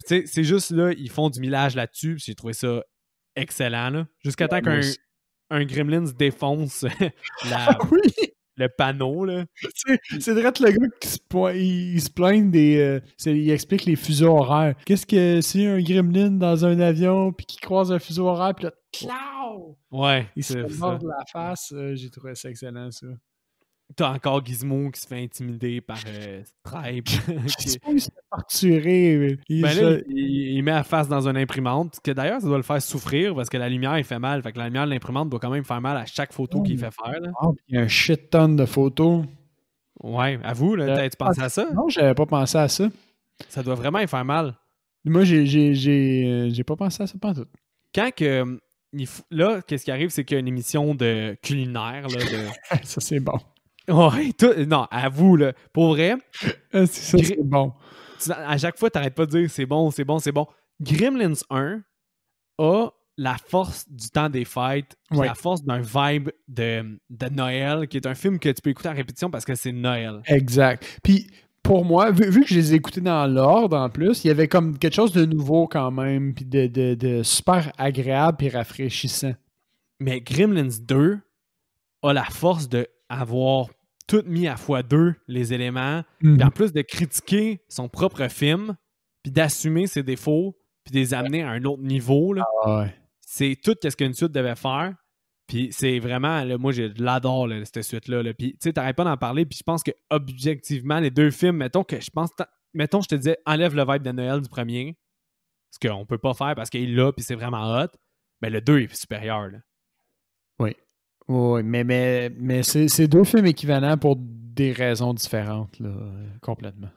sais, c'est juste là, ils font du millage là-dessus, puis j'ai trouvé ça excellent, là. Jusqu'à temps qu'un Gremlins défonce le panneau, là.
C'est direct le gars qui il se plaint des... il explique les fuseaux horaires. Qu'est-ce que c'est un gremlin dans un avion puis qui croise un fuseau horaire puis là, clau!
Ouais,
il se mord la face. J'ai trouvé ça excellent, ça.
T'as encore Gizmo qui se fait intimider par Stripe.
Il se fait torturer.
Il met la face dans une imprimante, que d'ailleurs, ça doit le faire souffrir parce que la lumière, il fait mal. Fait que la lumière de l'imprimante doit quand même faire mal à chaque photo qu'il fait faire. Là.
Il y a un shit ton de photos.
Ouais, avoue, là, t'as-tu pensé à ça?
Non, j'avais pas pensé à ça.
Ça doit vraiment y faire mal.
Moi, j'ai pas pensé à ça pantoute.
Quand que... Là, qu'est-ce qui arrive, c'est qu'il y a une émission de culinaire. Là,
ça, c'est bon.
Ouais, non, avoue, là, pour vrai.
c'est bon.
À chaque fois, t'arrêtes pas de dire c'est bon. Gremlins 1 a la force du temps des fêtes, la force d'un vibe de Noël, qui est un film que tu peux écouter en répétition parce que c'est Noël.
Exact. Puis, pour moi, vu que je les ai écoutés dans l'ordre en plus, il y avait comme quelque chose de nouveau quand même, puis de super agréable et rafraîchissant.
Mais Gremlins 2 a la force d'avoir tout mis à x2 les éléments, puis en plus de critiquer son propre film, puis d'assumer ses défauts, puis de les amener à un autre niveau. Là. C'est tout ce qu'une suite devait faire. Puis c'est vraiment, là, moi, je l'adore, là, cette suite-là. Là. Puis, tu sais, t'arrêtes pas d'en parler. Puis je pense que, objectivement, les deux films, mettons, je te disais, enlève le vibe de Noël du premier. Ce qu'on peut pas faire parce qu'il est là, puis c'est vraiment hot. Mais le 2 est supérieur, là.
Oui, mais c'est deux films équivalents pour des raisons différentes, là, complètement.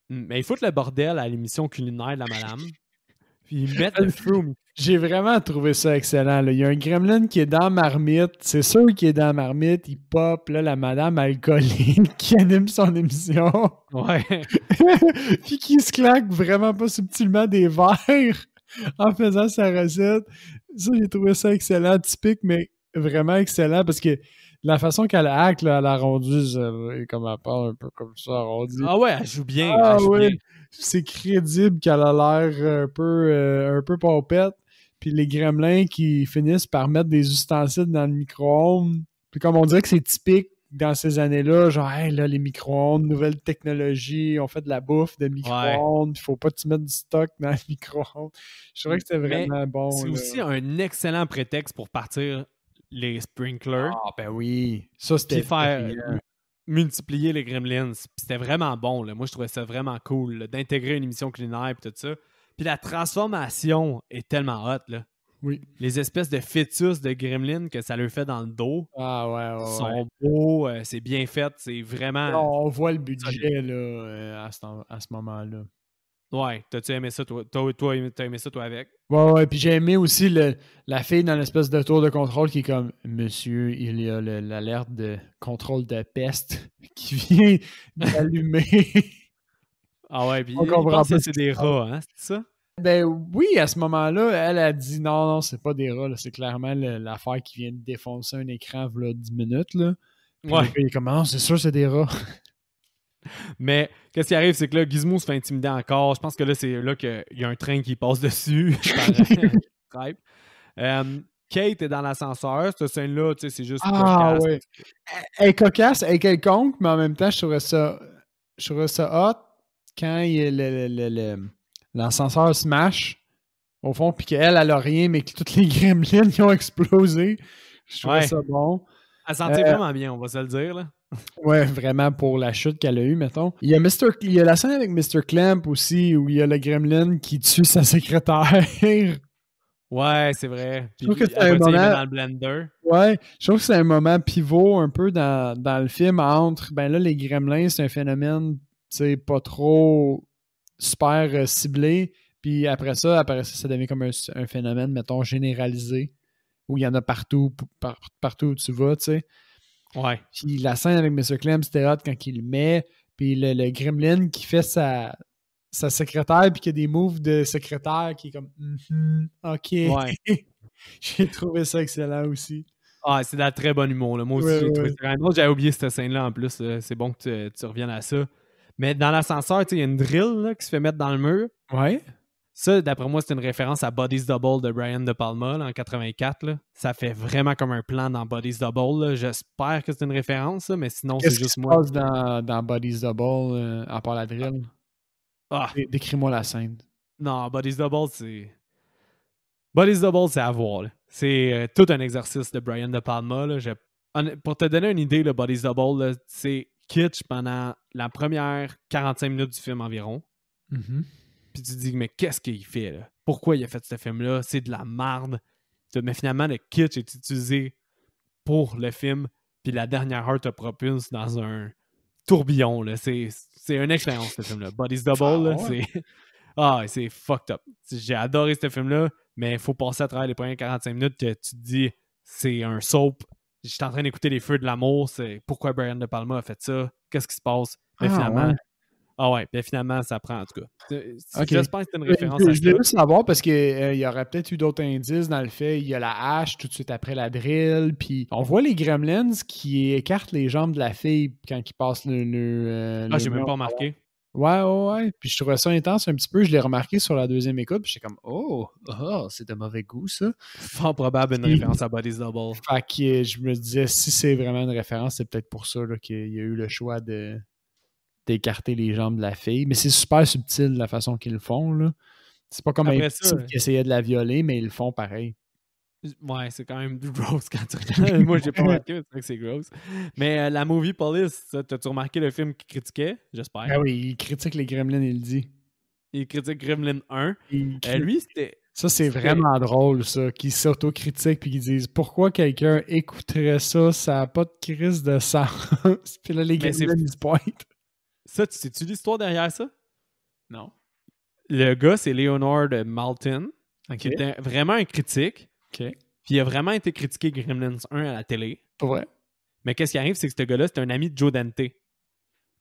Mais ils foutent le bordel à l'émission culinaire de la madame. Puis ils mettent le feu au micro.
J'ai vraiment trouvé ça excellent. Là. Il y a un gremlin qui est dans la marmite. C'est sûr qu'il est dans la marmite. Il pop. Là, la madame alcoolique qui anime son émission.
Ouais.
Puis qui se claque vraiment pas subtilement des verres en faisant sa recette. Ça, j'ai trouvé ça excellent. Typique, mais vraiment excellent parce que la façon qu'elle acte, là, elle a rendu, comme elle parle un peu comme ça, arrondi.
Ah ouais, elle joue bien.
Bien. c'est crédible qu'elle a l'air un peu pompette. Puis les gremlins qui finissent par mettre des ustensiles dans le micro-ondes. Puis comme on dirait que c'est typique dans ces années-là, genre, hey, là, les micro-ondes, nouvelle technologie, on fait de la bouffe de micro-ondes, il faut pas que tu mettes du stock dans le micro-ondes. Je trouvais que c'était vraiment bon.
C'est
là.
aussi un excellent prétexte pour partir les sprinklers.
Ah, ben oui. Ça, c'était
Puis faire multiplier les gremlins. Puis c'était vraiment bon. Là. Moi, je trouvais ça vraiment cool là, d'intégrer une émission culinaire et tout ça. Puis la transformation est tellement hot. Là.
Oui.
Les espèces de fœtus de gremlins que ça leur fait dans le dos sont beaux. C'est bien fait. C'est vraiment...
Là, on voit le budget là, à ce moment-là.
Ouais. T'as-tu aimé ça, toi? T'as aimé ça, toi, avec?
Ouais. Puis j'ai aimé aussi la fille dans l'espèce de tour de contrôle qui est comme « Monsieur, il y a l'alerte de contrôle de peste qui vient d'allumer. »
Ah ouais, puis il pense que c'est des rats, hein? C'est ça?
Ben oui, à ce moment-là, elle a dit « Non, c'est pas des rats, là, c'est clairement l'affaire qui vient de défoncer un écran voilà 10 minutes. » là. Puis le gars, il est comme « Non, c'est sûr, c'est des rats. »
Mais qu'est-ce qui arrive, c'est que là, Gizmo se fait intimider encore. Je pense que là, c'est là qu'il y a un train qui passe dessus. Kate est dans l'ascenseur. Cette scène-là, tu sais, c'est juste cocasse.
Ouais. Elle est cocasse, elle est quelconque, mais en même temps, je trouvais ça hot quand l'ascenseur smash, au fond, puis qu'elle, elle a rien, mais que toutes les gremlins ils ont explosé. Je trouvais ça bon.
Elle sentait vraiment bien, on va se le dire, là.
Ouais, vraiment pour la chute qu'elle a eue, mettons. Il y a la scène avec Mr. Clamp aussi, où il y a le gremlin qui tue sa secrétaire.
Ouais, c'est vrai. Puis
je trouve que c'est
un moment dans le blender.
Ouais, je trouve que c'est un moment pivot un peu dans le film entre, ben là, les gremlins, c'est un phénomène, tu sais, pas trop super ciblé, puis après ça, ça devient comme un phénomène, mettons, généralisé, où il y en a partout, partout où tu vas, tu sais.
Ouais.
Puis la scène avec M. Clem, c'était hot quand il le met, puis le gremlin qui fait sa secrétaire, puis qui a des moves de secrétaire qui est comme OK.
Ouais.
J'ai trouvé ça excellent aussi.
Ah, c'est de la très bonne humour. Là. Moi aussi, j'ai trouvé ça. J'avais oublié cette scène-là en plus. C'est bon que tu reviennes à ça. Mais dans l'ascenseur, il y a une drill là, qui se fait mettre dans le mur.
Ouais.
Ça, d'après moi, c'est une référence à Buddy's Double de Brian De Palma là, en 84. Là. Ça fait vraiment comme un plan dans Buddy's Double. Là. J'espère que c'est une référence, mais sinon, c'est juste moi.
Qu'est-ce qui se passe dans Buddy's Double à part la drill? Décris-moi la scène.
Non, Buddy's Double, c'est... Buddy's Double, c'est à voir. Là. C'est tout un exercice de Brian De Palma. Là. Pour te donner une idée, le Buddy's Double, là, c'est kitsch pendant la première 45 minutes du film environ.
Mm-hmm.
Puis tu te dis, mais qu'est-ce qu'il fait? Là? Pourquoi il a fait ce film-là? C'est de la marde. Mais finalement, le kitsch est utilisé pour le film. Puis la dernière heure te propulse dans un tourbillon. Là. C'est une expérience, ce film-là. Buddy's Double, là, c'est fucked up. J'ai adoré ce film-là, mais il faut passer à travers les premières 45 minutes que tu te dis, c'est un soap. J'étais en train d'écouter Les Feux de l'amour. C'est pourquoi Brian De Palma a fait ça? Qu'est-ce qui se passe? Mais finalement... Puis finalement, ça prend en tout cas. J'espère que c'est une référence à ça.
Je voulais juste savoir parce qu'il y aurait peut-être eu d'autres indices dans le fait. Il y a la hache tout de suite après la drill. Puis on voit les gremlins qui écartent les jambes de la fille quand ils passent le
j'ai même pas remarqué.
Ouais. Puis je trouvais ça intense un petit peu. Je l'ai remarqué sur la deuxième écoute. Puis j'étais comme, c'est de mauvais goût, ça.
Fort probable une référence à Buddy's Double.
Fait que je me disais, si c'est vraiment une référence, c'est peut-être pour ça là, qu'il y a eu le choix d'écarter les jambes de la fille. Mais c'est super subtil la façon qu'ils le font. Là. C'est pas comme un petit qui essayait de la violer, mais ils le font pareil.
Ouais, c'est quand même gross quand tu regardes. Moi, j'ai pas remarqué, c'est vrai que c'est gross. Mais la Movie Police, t'as-tu remarqué le film qu'il critiquait? J'espère.
Ah oui, il critique les Gremlins, il le dit.
Il critique Gremlin 1. Lui, c'était...
Ça, c'est vraiment drôle, ça, qu'ils s'auto-critiquent puis qu'ils disent « Pourquoi quelqu'un écouterait ça? Ça n'a pas de crise de sens. » Puis là, les Gremlins, ils se pointent.
Ça, tu sais-tu l'histoire derrière ça?
Non.
Le gars, c'est Leonard Maltin,
qui
était vraiment un critique.
Puis
il a vraiment été critiqué Gremlins 1 à la télé.
Ouais.
Mais qu'est-ce qui arrive, c'est que ce gars-là, c'est un ami de Joe Dante. Puis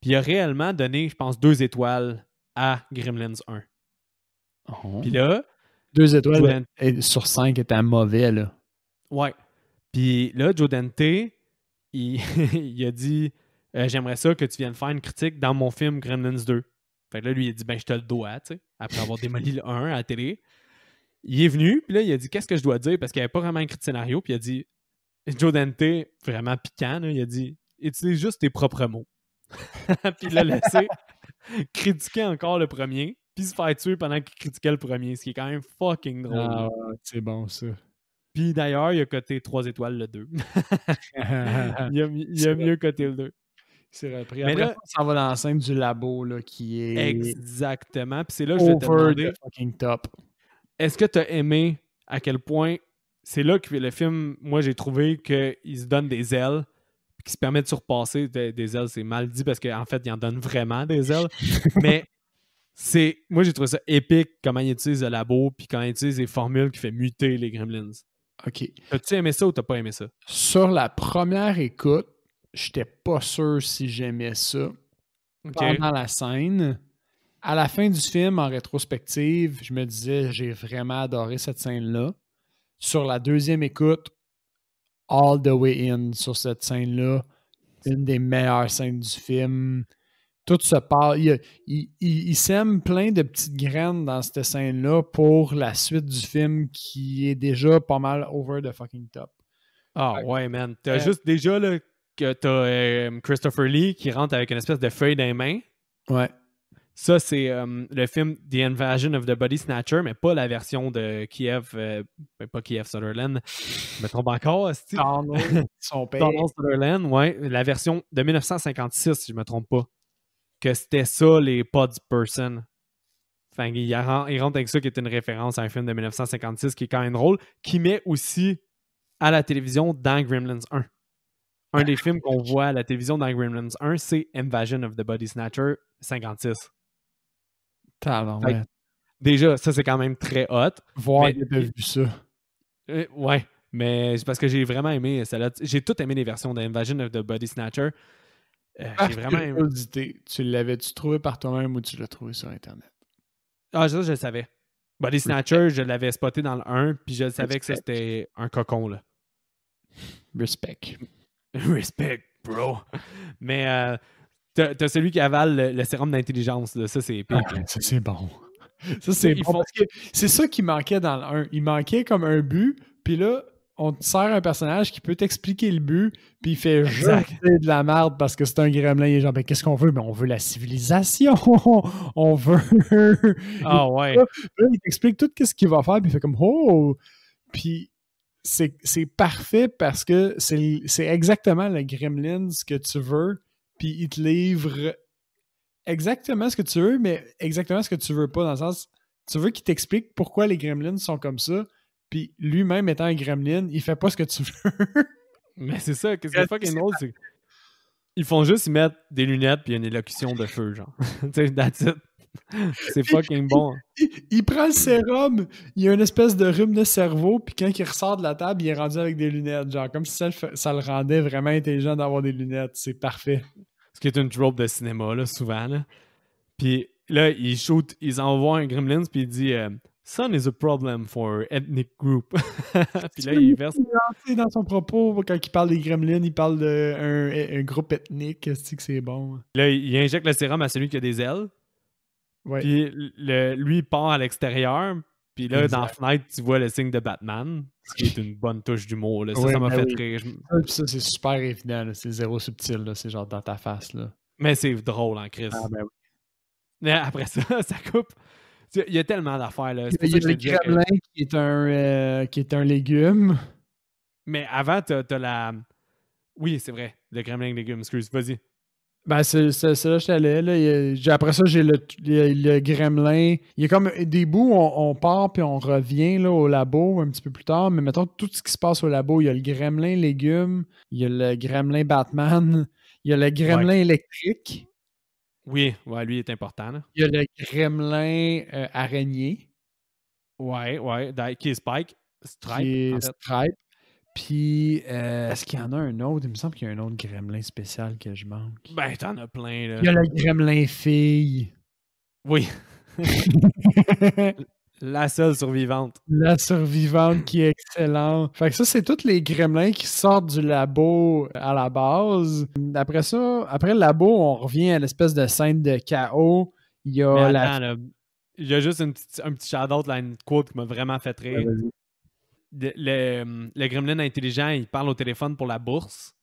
il a réellement donné, je pense, 2 étoiles à Gremlins 1. Puis là...
2 étoiles sur 5 étaient mauvais, là.
Ouais. Puis là, Joe Dante, il a dit... J'aimerais ça que tu viennes faire une critique dans mon film Gremlins 2. Fait que là, lui, il a dit, ben, je te le dois, tu sais, après avoir démoli le 1 à la télé. Il est venu, puis là, il a dit, qu'est-ce que je dois dire? Parce qu'il n'avait pas vraiment écrit de scénario, puis il a dit, Joe Dante, vraiment piquant, là, il a dit, utilise juste tes propres mots. Puis il l'a laissé critiquer encore le premier, puis se faire tuer pendant qu'il critiquait le premier, ce qui est quand même fucking drôle.
Ah, c'est bon, ça.
Puis d'ailleurs, il a coté 3 étoiles le 2. il a mieux coté le 2.
C'est repris. Après, là, ça va dans la scène du labo, là, qui est...
Exactement. Puis c'est là que je vais te demander...
fucking top.
Est-ce que tu as aimé à quel point... C'est là que le film, moi, j'ai trouvé qu'il se donne des ailes, puis qu'il se permet de surpasser des ailes. C'est mal dit parce qu'en fait, il en donne vraiment des ailes. Mais moi, j'ai trouvé ça épique comment il utilise le labo, puis quand il utilise les formules qui fait muter les Gremlins.
OK.
As-tu aimé ça ou t'as pas aimé ça?
Sur la première écoute, j'étais pas sûr si j'aimais ça. Okay. Pendant la scène, à la fin du film, en rétrospective, je me disais, j'ai vraiment adoré cette scène-là. Sur la deuxième écoute, all the way in sur cette scène-là, une des meilleures scènes du film. Tout se passe. Il sème plein de petites graines dans cette scène-là pour la suite du film qui est déjà pas mal over the fucking top.
Ah ouais, man. T'as juste déjà là, que t'as Christopher Lee qui rentre avec une espèce de feuille dans les mains.
Ouais.
Ça, c'est le film The Invasion of the Body Snatcher, mais pas la version de Kiev, pas Kiev Sutherland. Je me trompe encore.
Son père.
Donald Sutherland, ouais. La version de 1956, si je me trompe pas. Que c'était ça, les Pod Person. Enfin, il rentre avec ça qui est une référence à un film de 1956 qui est quand même drôle, qui met aussi à la télévision dans Gremlins 1. Un des films qu'on voit à la télévision dans Gremlins 1, c'est Invasion of the Body Snatcher 56.
Ouais.
Déjà, ça, c'est quand même très hot.
Voir que t'as vu ça.
Ouais, mais c'est parce que j'ai vraiment aimé celle-là. J'ai tout aimé les versions d'Invasion of the Body Snatcher. J'ai vraiment aimé.
Tu l'avais-tu trouvé par toi-même ou tu l'as trouvé sur Internet?
Ah, ça, je le savais. Body Snatcher, je l'avais spoté dans le 1, puis je savais que ça, c'était un cocon, là.
Respect.
Respect, bro. Mais t'as celui qui avale le sérum d'intelligence, là. Ça, c'est épique.
Ça, c'est bon. Ça, c'est bon. Parce que c'est ça qui manquait dans le 1. Il manquait comme un but, puis là, on te sert un personnage qui peut t'expliquer le but, puis il fait juste de la merde parce que c'est un gremlin. Il est genre, ben, qu'est-ce qu'on veut? Ben, on veut la civilisation. On veut.
Ah ouais.
Là, il t'explique tout ce qu'il va faire, puis il fait comme, oh! Puis c'est parfait parce que c'est exactement le gremlin que tu veux, puis il te livre exactement ce que tu veux, mais exactement ce que tu veux pas, dans le sens, tu veux qu'il t'explique pourquoi les gremlins sont comme ça, puis lui-même étant un gremlin, il fait pas ce que tu veux.
Mais c'est ça, qu'est-ce qui est fucking drôle, c'est ils font juste y mettre des lunettes puis une élocution de feu, genre. Tu sais, that's it. C'est fucking bon.
Il prend le sérum, il a une espèce de rhume de cerveau, puis quand il ressort de la table, il est rendu avec des lunettes, genre comme si ça le rendait vraiment intelligent d'avoir des lunettes. C'est parfait.
Ce qui est une trope de cinéma, là, souvent. Là. Puis là, ils envoient un Gremlins, puis il dit Sun is a problem for ethnic group. Puis là, il verse.
Dans son propos, quand il parle des Gremlins, il parle d'un groupe ethnique. Est-ce que c'est bon?
Là, il injecte le sérum à celui qui a des ailes.
Ouais.
Puis lui, il part à l'extérieur. Puis là, dans la fenêtre, tu vois le signe de Batman, ce qui est une bonne touche d'humour. Là. Ça m'a fait rire.
Ça, c'est super évident. Là. C'est zéro subtil. Là. C'est genre dans ta face. Là.
Mais c'est drôle, hein, Chris.
Ah, ben oui.
Mais après ça, ça coupe. Il y a tellement d'affaires. Là.
Il y a le gremlin qui est un légume.
Mais avant, t'as la... Oui, c'est vrai. Le gremlin légume. Excuse, vas-y.
Ben, c'est là que j'allais. Là. Après ça, j'ai le gremlin. Il y a comme des bouts où on part puis on revient là, au labo un petit peu plus tard. Mais mettons, tout ce qui se passe au labo, il y a le gremlin légume, il y a le gremlin Batman, il y a le gremlin électrique.
Oui, ouais, lui est important. Là.
Il y a le gremlin araignée.
Ouais, qui est Spike.
Stripe. Puis, est-ce qu'il y en a un autre? Il me semble qu'il y a un autre gremlin spécial que je manque.
Ben, t'en as plein, là.
Il y a le gremlin fille.
Oui. La seule survivante.
La survivante qui est excellente. Fait que ça, c'est tous les gremlins qui sortent du labo à la base. Après ça, après le labo, on revient à l'espèce de scène de chaos. Il y
Mais
a
attends, là, il y a juste un petit shout-out, là, une quote qui m'a vraiment fait rire. Le gremlin intelligent, il parle au téléphone pour la bourse.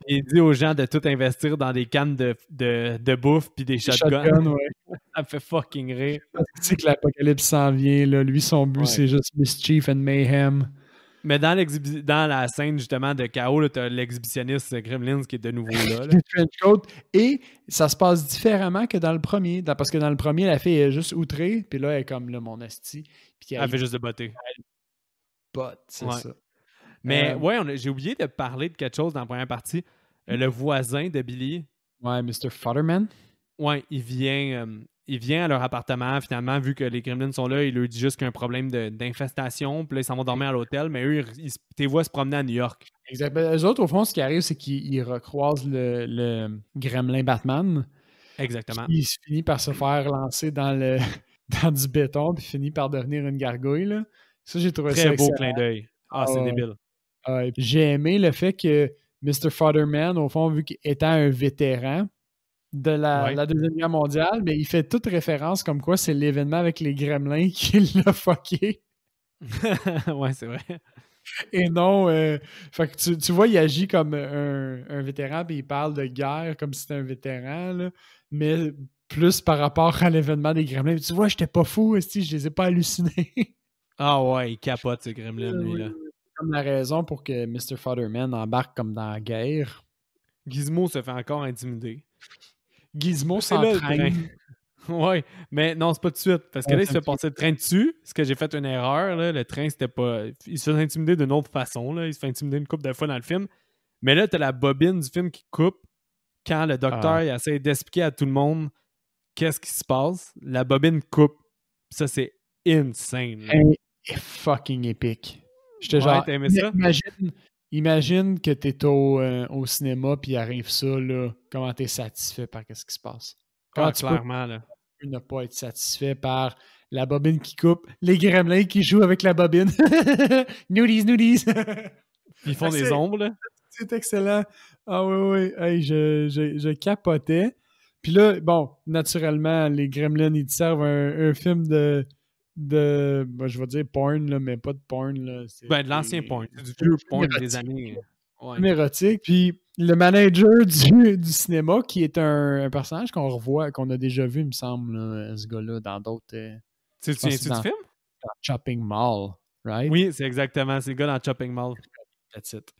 Il dit aux gens de tout investir dans des cannes de bouffe puis des shotguns.
Ouais.
Ça me fait fucking rire.
Parce que tu sais que l'apocalypse s'en vient, là. Lui, son but, c'est juste mischief and mayhem.
Mais dans la scène, justement, de chaos, t'as l'exhibitionniste Gremlins qui est de nouveau là.
Le trench coat. Et ça se passe différemment que dans le premier. Parce que dans le premier, la fille est juste outrée, puis là, elle est comme, là, mon asti. Puis
Elle fait juste de botter.
C'est ça.
Mais j'ai oublié de parler de quelque chose dans la première partie. Le voisin de Billy.
Ouais, Mr. Futterman.
Ouais, il vient à leur appartement. Finalement, vu que les gremlins sont là, il leur dit juste qu'il y a un problème d'infestation. Puis là, ils s'en vont dormir à l'hôtel. Mais eux, ils te voient se promener à New York.
Exact. Eux autres, au fond, ce qui arrive, c'est qu'ils recroisent le gremlin Batman.
Exactement.
Il finit par se faire lancer dans du béton, puis finit par devenir une gargouille. Là. Ça, j'ai trouvé ça
très beau
excellent.
clin d'œil. C'est débile.
J'ai aimé le fait que Mr. Futterman, au fond, vu qu'étant un vétéran de la Deuxième Guerre mondiale, mais il fait toute référence comme quoi c'est l'événement avec les gremlins qui l'a fucké.
Ouais, c'est vrai.
Et non, fait que tu vois, il agit comme un vétéran, puis il parle de guerre comme si c'était un vétéran, là, mais plus par rapport à l'événement des gremlins. Tu vois, j'étais pas fou, je les ai pas hallucinés.
Ah ouais, il capote, ce gremlin, lui, là.
Comme la raison pour que Mr. Futterman embarque comme dans la guerre.
Gizmo se fait encore intimider.
Gizmo s'entraîne.
Ouais, mais non, c'est pas tout de suite. Parce que là, il se fait passer le train dessus. Parce que j'ai fait une erreur. Là. Le train, c'était pas. Il se fait intimider d'une autre façon. Là. Il se fait intimider une couple de fois dans le film. Mais là, t'as la bobine du film qui coupe quand le docteur il essaie d'expliquer à tout le monde qu'est-ce qui se passe. La bobine coupe. Ça, c'est insane.
Fucking épique.
J'étais genre. T'as aimé ça?
Imagine que t'es au cinéma puis arrive ça, là. Comment t'es satisfait par ce qui se passe?
Clairement, là.
Tu ne pas être satisfait par la bobine qui coupe, les gremlins qui jouent avec la bobine. Nudies.
Ils font des ombres, là.
C'est excellent. Ah oui. Hey, je capotais. Puis là, bon, naturellement, les gremlins, ils te servent un film de je vais dire porn, là, mais pas de porn. Là.
De l'ancien porn. Du vieux porn des années.
Film érotique. Puis le manager du cinéma, qui est un personnage qu'on revoit, qu'on a déjà vu, il me semble, là, ce gars-là, dans d'autres...
Tu te souviens-tu du film?
Dans Chopping Mall, right?
Oui, c'est exactement. C'est le gars dans Chopping Mall.
That's it.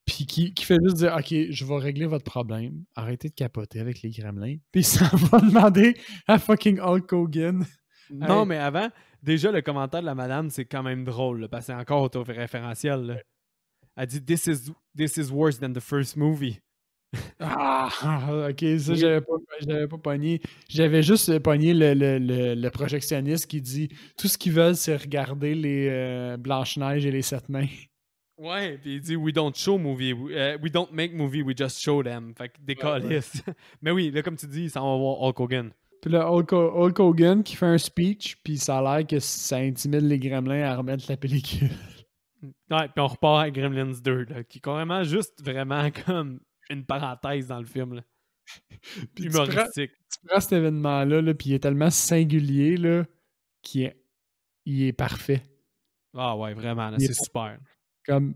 Puis qui fait juste dire, OK, je vais régler votre problème. Arrêtez de capoter avec les gremlins. Puis ça va demander à fucking Hulk Hogan.
Non, mais avant, déjà, le commentaire de la madame, c'est quand même drôle, là, parce que c'est encore autoréférentiel. Là. Elle dit This is worse than the first movie.
OK, ça, j'avais pas pogné. J'avais juste pogné le projectionniste qui dit tout ce qu'ils veulent, c'est regarder les Blanche-Neige et les Sept Mains.
Ouais, puis il dit We don't show movie, we don't make movie, we just show them. Fait que des calices. Mais oui, là, comme tu dis, ça va voir Hulk Hogan.
Puis là, Hulk Hogan qui fait un speech, puis ça a l'air que ça intimide les gremlins à remettre la pellicule.
Ouais, puis on repart à Gremlins 2, là, qui est carrément juste vraiment comme une parenthèse dans le film. Là. Humoristique.
Tu prends cet événement-là, là, puis il est tellement singulier là, il est parfait.
Ah ouais, vraiment, là, c'est super.
Comme,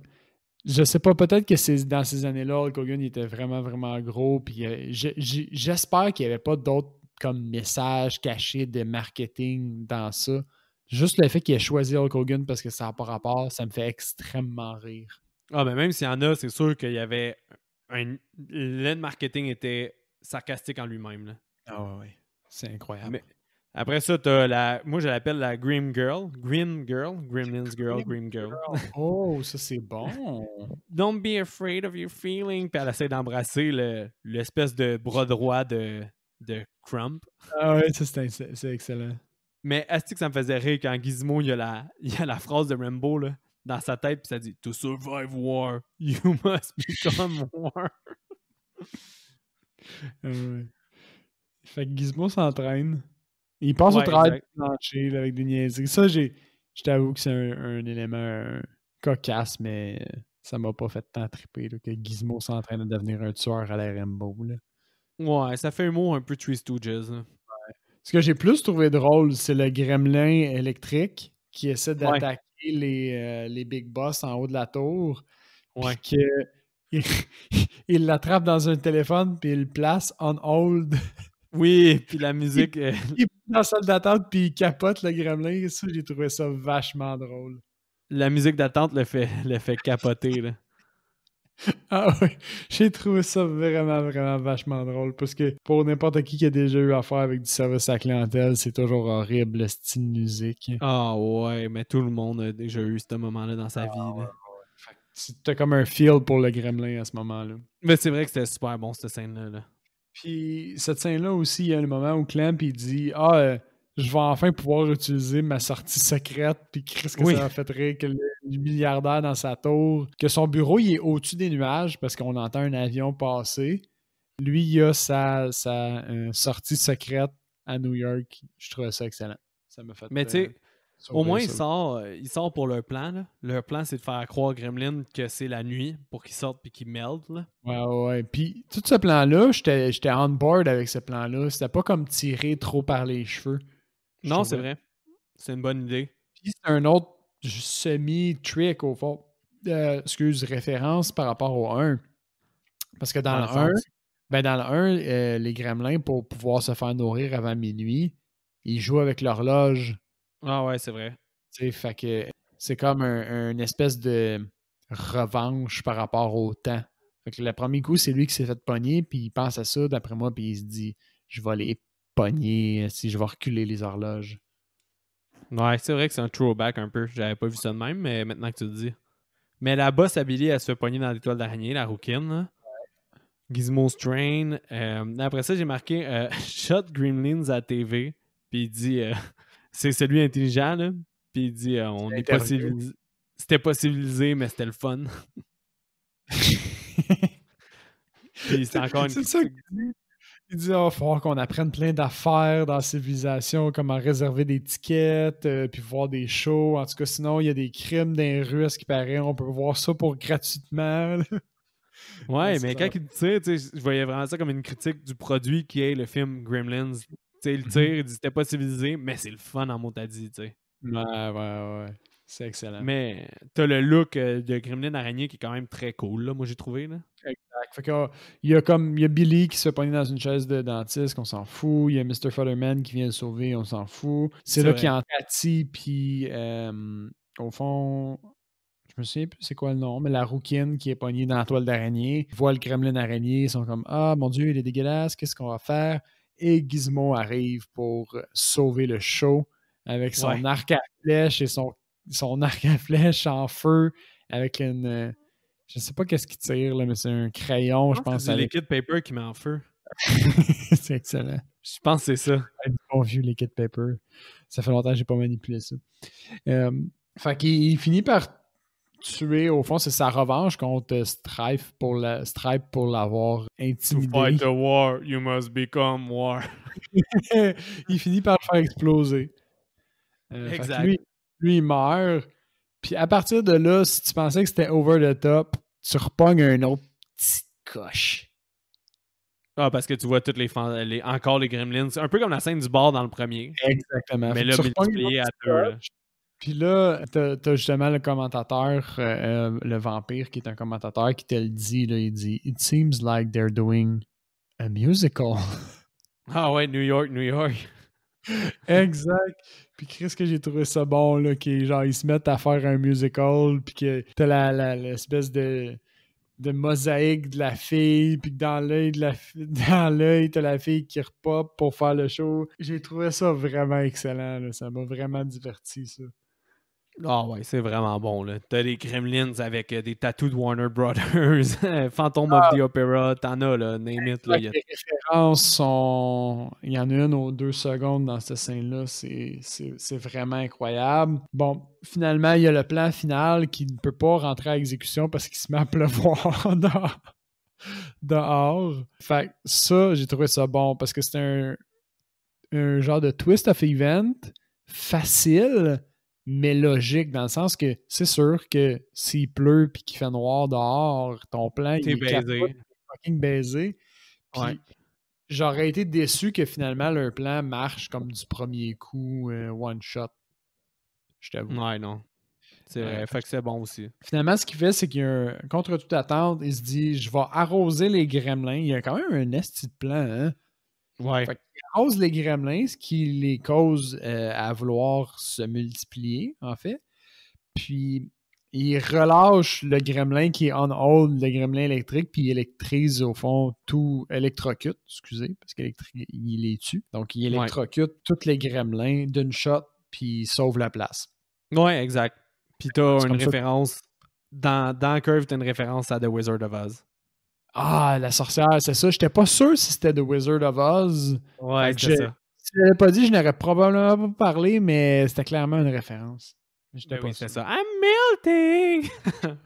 je sais pas, peut-être que c'est dans ces années-là, Hulk Hogan il était vraiment, vraiment gros, puis j'espère qu'il n'y avait pas d'autres comme messages cachés de marketing dans ça. Juste le fait qu'il ait choisi Hulk Hogan parce que ça n'a pas rapport, ça me fait extrêmement rire.
Ah, mais même s'il y en a, c'est sûr qu'il y avait le marketing était sarcastique en lui-même. Là.
Ah ouais. C'est incroyable.
Mais après ça, t'as moi je l'appelle la Grim Girl. Gremlins Girl, Grim Girl.
Oh, ça c'est bon.
Don't be afraid of your feelings. Puis elle essaie d'embrasser l'espèce de bras droit de Crump.
Ah ouais, ça c'est excellent.
Mais est-ce que ça me faisait rire quand Gizmo, il y a la phrase de Rambo là, dans sa tête, puis ça dit « To survive war, you must become war. »
Fait que Gizmo s'entraîne. Il passe au travail de plancher là, avec des niaiseries. Ça, je t'avoue que c'est un élément cocasse, mais ça m'a pas fait tant triper là, que Gizmo s'entraîne à devenir un tueur à la Rambo. Là.
Ouais, ça fait un mot un peu Three Stooges. Là.
Ouais. Ce que j'ai plus trouvé drôle, c'est le gremlin électrique qui essaie
Ouais,
d'attaquer les Big Boss en haut de la tour, puis
ouais.
que il il l'attrape dans un téléphone, puis il le place on hold.
Oui, puis la
Il
musique,
il est dans la salle d'attente, puis il capote le gremlin. Ça, j'ai trouvé ça vachement drôle.
la musique d'attente le fait capoter, là.
Ah oui, j'ai trouvé ça vraiment, vraiment vachement drôle parce que pour n'importe qui a déjà eu affaire avec du service à la clientèle, c'est toujours horrible le style musique.
Ah ouais, mais tout le monde a déjà eu ce moment-là dans sa vie, là.
T'as comme un feel pour le gremlin à ce moment-là.
Mais c'est vrai que c'était super bon, cette scène-là, là.
Puis cette scène-là aussi, il y a le moment où Clamp il dit je vais enfin pouvoir utiliser ma sortie secrète. Puis qu'est-ce que
Oui,
ça m'a fait rire que le milliardaire dans sa tour, que son bureau il est au-dessus des nuages parce qu'on entend un avion passer. Lui, il a sa sortie secrète à New York. Je trouvais ça excellent. Ça m'a fait
mais tu sais, au
sourire,
moins
ça.
il sort pour leur plan, là. Leur plan, c'est de faire croire à Gremlin que c'est la nuit pour qu'il sorte puis qu'il melde, là.
Ouais, ouais. Puis tout ce plan-là, j'étais on board avec ce plan-là. C'était pas comme tiré trop par les cheveux, je
Non, c'est
trouvais.
vrai. C'est une bonne idée.
Puis c'est un autre semi-trick au fond. Référence par rapport au 1. Parce que
Dans
dans
le
le 1,
sens.
dans le 1, les gremlins, pour pouvoir se faire nourrir avant minuit, ils jouent avec l'horloge.
Ah ouais, c'est vrai.
Tu sais, fait que c'est comme une espèce de revanche par rapport au temps. Fait que le premier coup, c'est lui qui s'est fait pogner, puis il pense à ça, d'après moi, puis il se dit je vais les pogner si je vais reculer les horloges.
Ouais, c'est vrai que c'est un throwback un peu. J'avais pas vu ça de même, mais maintenant que tu le dis. Mais la boss à Billy, elle se fait pogner dans l'étoile d'araignée, la rouquine, là. Gizmo Strain. Après ça, j'ai marqué Shot Gremlins à TV. Puis il dit c'est celui intelligent, là. Puis il dit on n'est pas
Interview.
civilisé. C'était pas civilisé, mais c'était le fun. Puis c'est encore une
C'est ça
critique.
qu'il dit. Il dit il va falloir qu'on apprenne plein d'affaires dans la civilisation, comment réserver des tickets, puis voir des shows. En tout cas, sinon, il y a des crimes dans les rues, à ce qui paraît. On peut voir ça pour gratuitement. Là.
Ouais,
C'est
mais quand
ça.
il dit ça, tu sais, je voyais vraiment ça comme une critique du produit qui est le film Gremlins. Tu sais, il tire, il dit c'était pas civilisé, mais c'est le fun en motadis, tu sais.
Ouais, ouais, ouais. C'est excellent.
Mais t'as le look de Gremlin araignée qui est quand même très cool, là, moi j'ai trouvé, là.
Exact. Fait que, il y a Billy qui se fait pogner dans une chaise de dentiste, qu'on s'en fout. Il y a Mr. Futterman qui vient le sauver, on s'en fout. C'est
C'est
là qu'il
vrai.
y a Cathy, puis au fond, je me souviens plus c'est quoi le nom, mais la rouquine qui est pognée dans la toile d'araignée. Ils voient le gremlin araignée, ils sont comme ah mon Dieu, il est dégueulasse, qu'est-ce qu'on va faire? Et Gizmo arrive pour sauver le show avec son
Ouais.
arc à flèche et son arc à flèche en feu avec une. Je sais pas qu'est-ce qu'il tire, là, mais c'est un crayon,
Je
je
pense que
pense,
c'est du
avec.
liquid paper qui met en feu.
C'est excellent.
Je pense que c'est ça.
Du bon vieux liquid paper. Ça fait longtemps que j'ai pas manipulé ça. Euh, Fait qu'il finit par tuer, au fond, c'est sa revanche contre Stripe pour l'avoir
To
intimidé.
fight the war, you must become war.
Il finit par le faire exploser. Fait que
Exact.
lui, il meurt. Puis à partir de là, si tu pensais que c'était over the top, tu repognes un autre petit coche.
Ah, parce que tu vois toutes encore les gremlins. C'est un peu comme la scène du bar dans le premier.
Exactement.
Mais
Fait que
là,
tu repognes un
multiplié
autre
à
petit
deux, là.
coche. Puis là, t'as justement le commentateur, le vampire, qui est un commentateur, qui te le dit. Là, il dit It seems like they're doing a musical.
Ah ouais, New York, New York.
Exact. Puis qu'est-ce que j'ai trouvé ça bon, là, genre, ils se mettent à faire un musical, puis que t'as l'espèce de mosaïque de la fille, puis que dans l'œil dans l'œil, t'as la fille qui repop pour faire le show. J'ai trouvé ça vraiment excellent, là. Ça m'a vraiment diverti, ça.
Ah ouais, c'est vraiment bon, là. T'as des gremlins avec des tattoos de Warner Brothers, Phantom of the Opera, t'en as, là, name it, là.
Les références sont. Il y en a une aux 2 secondes dans cette scène-là. C'est vraiment incroyable. Bon, finalement, il y a le plan final qui ne peut pas rentrer à exécution parce qu'il se met à pleuvoir dehors. Fait que ça, j'ai trouvé ça bon parce que c'est un genre de twist of event facile, mais logique, dans le sens que c'est sûr que s'il pleut et qu'il fait noir dehors, ton plan, il
T'es
est capote,
baisé.
fucking baisé.
Ouais.
Puis j'aurais été déçu que finalement leur plan marche comme du premier coup, one shot. Je t'avoue.
Ouais, non. C'est vrai. Fait que c'est bon aussi.
Finalement, ce qu'il fait, c'est qu'il y a contre toute attente, il se dit je vais arroser les gremlins. Il y a quand même un esti de plan, hein?
Ouais.
Fait qu'il arrose les gremlins, ce qui les cause à vouloir se multiplier, en fait. Puis il relâche le gremlin qui est on hold, le gremlin électrique, puis il électrise au fond tout, électrocute, excusez, parce qu'il les tue. Donc il électrocute tous les gremlins d'une shot, puis il sauve la place.
Ouais, exact. Puis t'as
C'est
une
comme ça.
référence. Dans Curve, t'as une référence à The Wizard of Oz.
Ah, la sorcière, c'est ça. J'étais pas sûr si c'était The Wizard of Oz.
Ouais,
Fait que
c'est ça.
si je l'avais pas dit, je n'aurais probablement pas parlé, mais c'était clairement une référence. J'étais
Ben
pas
oui, c'est
sûr.
ça. I'm melting!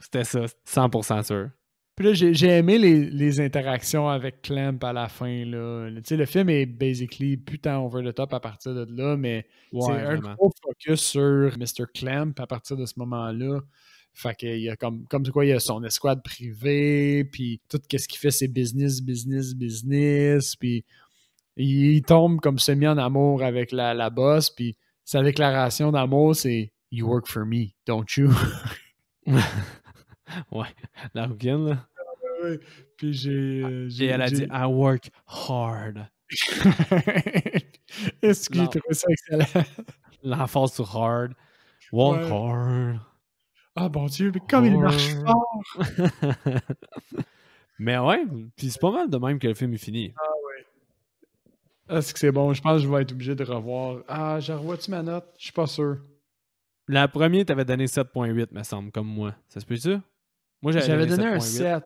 C'était ça, 100% sûr.
Puis là, j'ai aimé les interactions avec Clamp à la fin. Là. Tu sais, le film est basically putain over the top à partir de là, mais c'est
Ouais,
un
vraiment.
gros focus sur Mr. Clamp à partir de ce moment-là. Fait qu'il y a comme de quoi il y a son escouade privée, puis tout ce qu'il fait, c'est business, business, business, puis il tombe comme semi en amour avec la boss, puis sa déclaration d'amour, c'est « You work for me, don't you? »
Ouais, la rouquine, là.
Ouais. Puis
Et elle a dit I work hard.
Est-ce que j'ai trouvé ça excellent?
L'emphase sur hard. Work
Ouais.
hard.
Ah bon Dieu, mais comme il marche fort!
Mais ouais, puis c'est pas mal de même que le film est fini.
Ah ouais. Ah, est-ce que c'est bon? Je pense que je vais être obligé de revoir. Ah, je revois-tu ma note? Je suis pas sûr.
La première, t'avais donné 7.8, me semble, comme moi. Ça se peut-tu? Moi,
J'avais donné un
7.8.
7.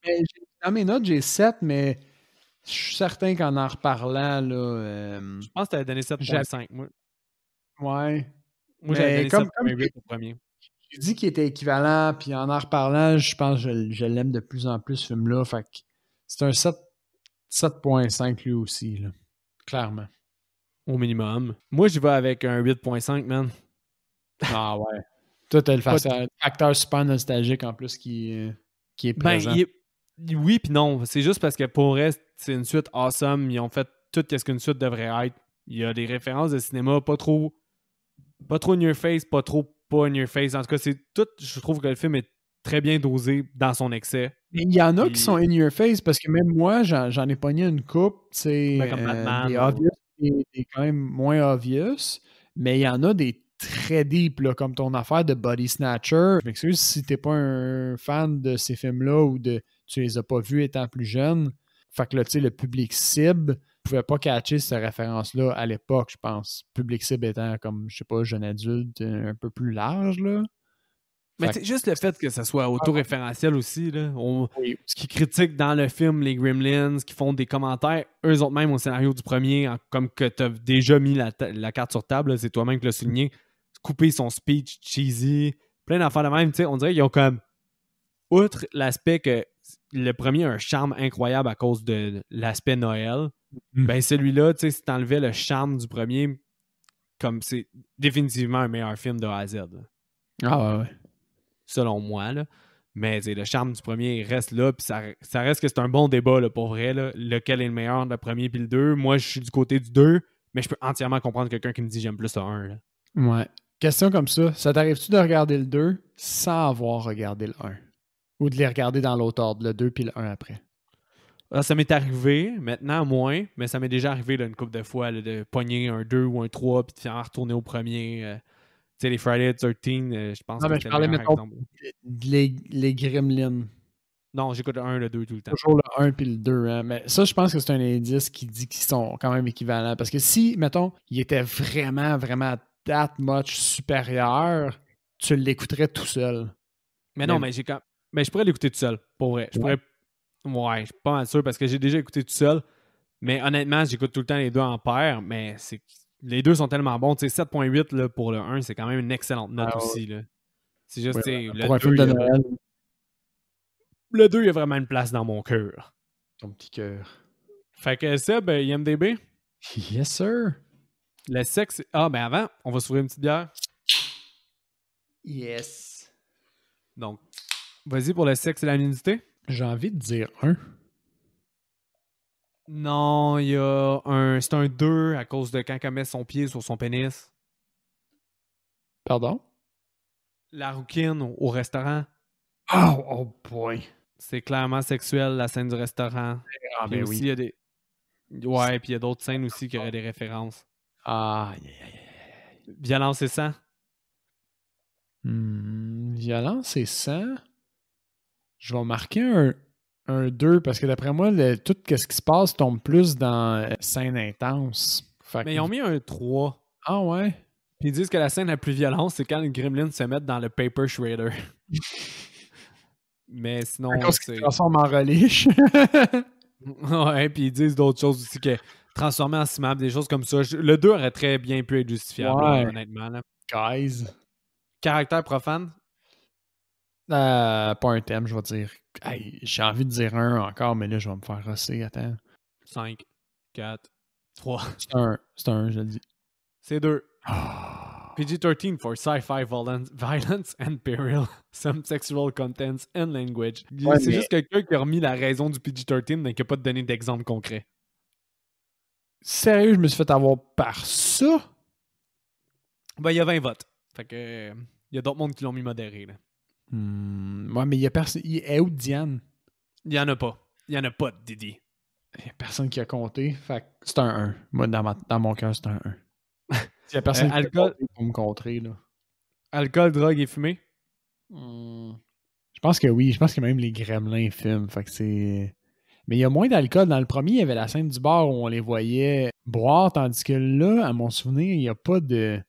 Mais dans mes notes, j'ai 7, mais je suis certain qu'en reparlant, là.
Je pense que t'avais donné 7.5.
Ouais.
Moi j'avais
Mais
donné
comme
7.8 au premier.
j'ai dit qu'il était équivalent, puis en reparlant, je pense que je l'aime de plus en plus, ce film-là. Fait que c'est un 7.5 lui aussi, là. Clairement.
Au minimum. Moi, j'y vais avec un 8.5, man.
Ah ouais. Toi, t'as le facteur super nostalgique en plus qui est
Ben,
présent.
oui puis non. C'est juste parce que pour reste, c'est une suite awesome. Ils ont fait tout ce qu'une suite devrait être. Il y a des références de cinéma pas trop in your face, pas trop pas in your face. En tout cas, c'est tout. Je trouve que le film est très bien dosé dans son excès.
Il y en a qui sont in your face parce que même moi, j'en ai pogné une coupe,
Ben, comme Batman.
des obvious et des quand même moins obvious, mais il y en a des très deep, là, comme ton affaire de Body Snatcher. Je m'excuse si t'es pas un fan de ces films-là ou tu les as pas vus étant plus jeune. Fait que là, tu sais, le public cible pouvait pas catcher cette référence-là à l'époque, je pense. Public cible étant comme, je sais pas, jeune adulte, un peu plus large, là.
Mais
Fait
c'est juste le fait que ça soit autoréférentiel aussi, là.
oui.
Qui critiquent dans le film les Gremlins, qui font des commentaires, eux autres même au scénario du premier, comme que t'as déjà mis la carte sur table, là, c'est toi-même qui l'as souligné, couper son speech cheesy, plein d'affaires de même, tu sais, on dirait qu'ils ont comme, outre l'aspect que le premier a un charme incroyable à cause de l'aspect Noël, ben celui-là, tu sais, si t'enlevais le charme du premier, comme c'est définitivement un meilleur film de A à Z, là.
Ah ouais.
Selon moi, là. Mais le charme du premier reste là, puis ça reste que c'est un bon débat, là, pour vrai. Là. Lequel est le meilleur, le premier puis le 2? Moi, je suis du côté du 2, mais je peux entièrement comprendre quelqu'un qui me dit j'aime plus le 1. Là.
Ouais. Question comme ça t'arrive-tu de regarder le 2 sans avoir regardé le 1? Ou de les regarder dans l'autre ordre, le 2 puis le 1 après?
Alors, ça m'est arrivé, maintenant moins, mais ça m'est déjà arrivé là, une couple de fois là, de pogner un 2 ou un 3 puis de faire retourner au premier. Tu sais, les Friday the 13, je pense
Non,
que
mais je
c'était le
parlais,
meilleur
mettons,
exemple.
les Gremlins.
Non, j'écoute le 1, le 2 tout le temps.
Toujours le 1 puis le 2. Hein? Mais ça, je pense que c'est un indice qui dit qu'ils sont quand même équivalents. Parce que si, mettons, il était vraiment, vraiment that much supérieur, tu l'écouterais tout seul.
Mais non, mais je pourrais l'écouter tout seul, pour vrai. Ouais, je suis pas mal sûr parce que j'ai déjà écouté tout seul. Mais honnêtement, j'écoute tout le temps les deux en paire, mais les deux sont tellement bons. Tu sais, 7.8 là, pour le 1, c'est quand même une excellente note aussi. Là. C'est juste,
Ouais,
le
pour un film
2,
de Noël.
le 2, il y a vraiment une place dans mon cœur.
Ton petit cœur.
Fait que Seb, IMDB,
Yes, sir.
le sexe... Ah, ben avant, on va s'ouvrir une petite bière.
Yes.
Donc, vas-y pour le sexe et la nudité.
J'ai envie de dire 1.
Non, il y a un... C'est un 2 à cause de quand elle met son pied sur son pénis.
Pardon?
La rouquine au restaurant.
Oh boy.
C'est clairement sexuel, la scène du restaurant.
Ah
Puis
ben
aussi,
oui.
il y a des... Ouais, puis il y a d'autres scènes aussi qui auraient des références.
Ah,
Violence et sang.
violence et sang. Je vais marquer un 2 parce que d'après moi, tout ce qui se passe tombe plus dans scène intense. Fait
Mais
que-
ils ont mis un 3.
Ah ouais?
Puis ils disent que la scène la plus violente, c'est quand les gremlins se mettent dans le paper shredder. Mais sinon,
Parce qu'il
c'est...
se transforme en reliche.
Ouais, puis ils disent d'autres choses aussi que transformer en ciment, des choses comme ça. Le 2 aurait très bien pu être justifiable,
Ouais.
là, honnêtement. Là.
Guys.
Caractère profane.
Pas un thème, je vais dire. Hey, j'ai envie de dire un encore, mais là, je vais me faire rosser. Attends.
5, 4, 3.
C'est un, je le dis.
C'est 2.
Ah.
PG-13 for sci-fi violence and peril, some sexual contents and language.
Ouais,
c'est
mais-
juste quelqu'un qui a remis la raison du PG-13 mais qui n'a pas donné d'exemple concret.
Sérieux, je me suis fait avoir par ça?
Ben, il y a 20 votes. Fait que il y a d'autres mondes qui l'ont mis modéré. Là.
Ouais, mais il y a personne. Il est où Diane?
Il y en a pas. Il y en a pas de Didi.
Il y a personne qui a compté. Fait que c'est un 1. Moi, dans mon cœur, c'est un 1. Il y a personne qui a
alcool,
compté pour me contrer, là.
alcool, drogue et fumée.
Je pense que oui. Je pense que même les gremlins fument. Fait que c'est. Mais il y a moins d'alcool. Dans le premier, il y avait la scène du bar où on les voyait boire, tandis que là, à mon souvenir, il n'y a pas de.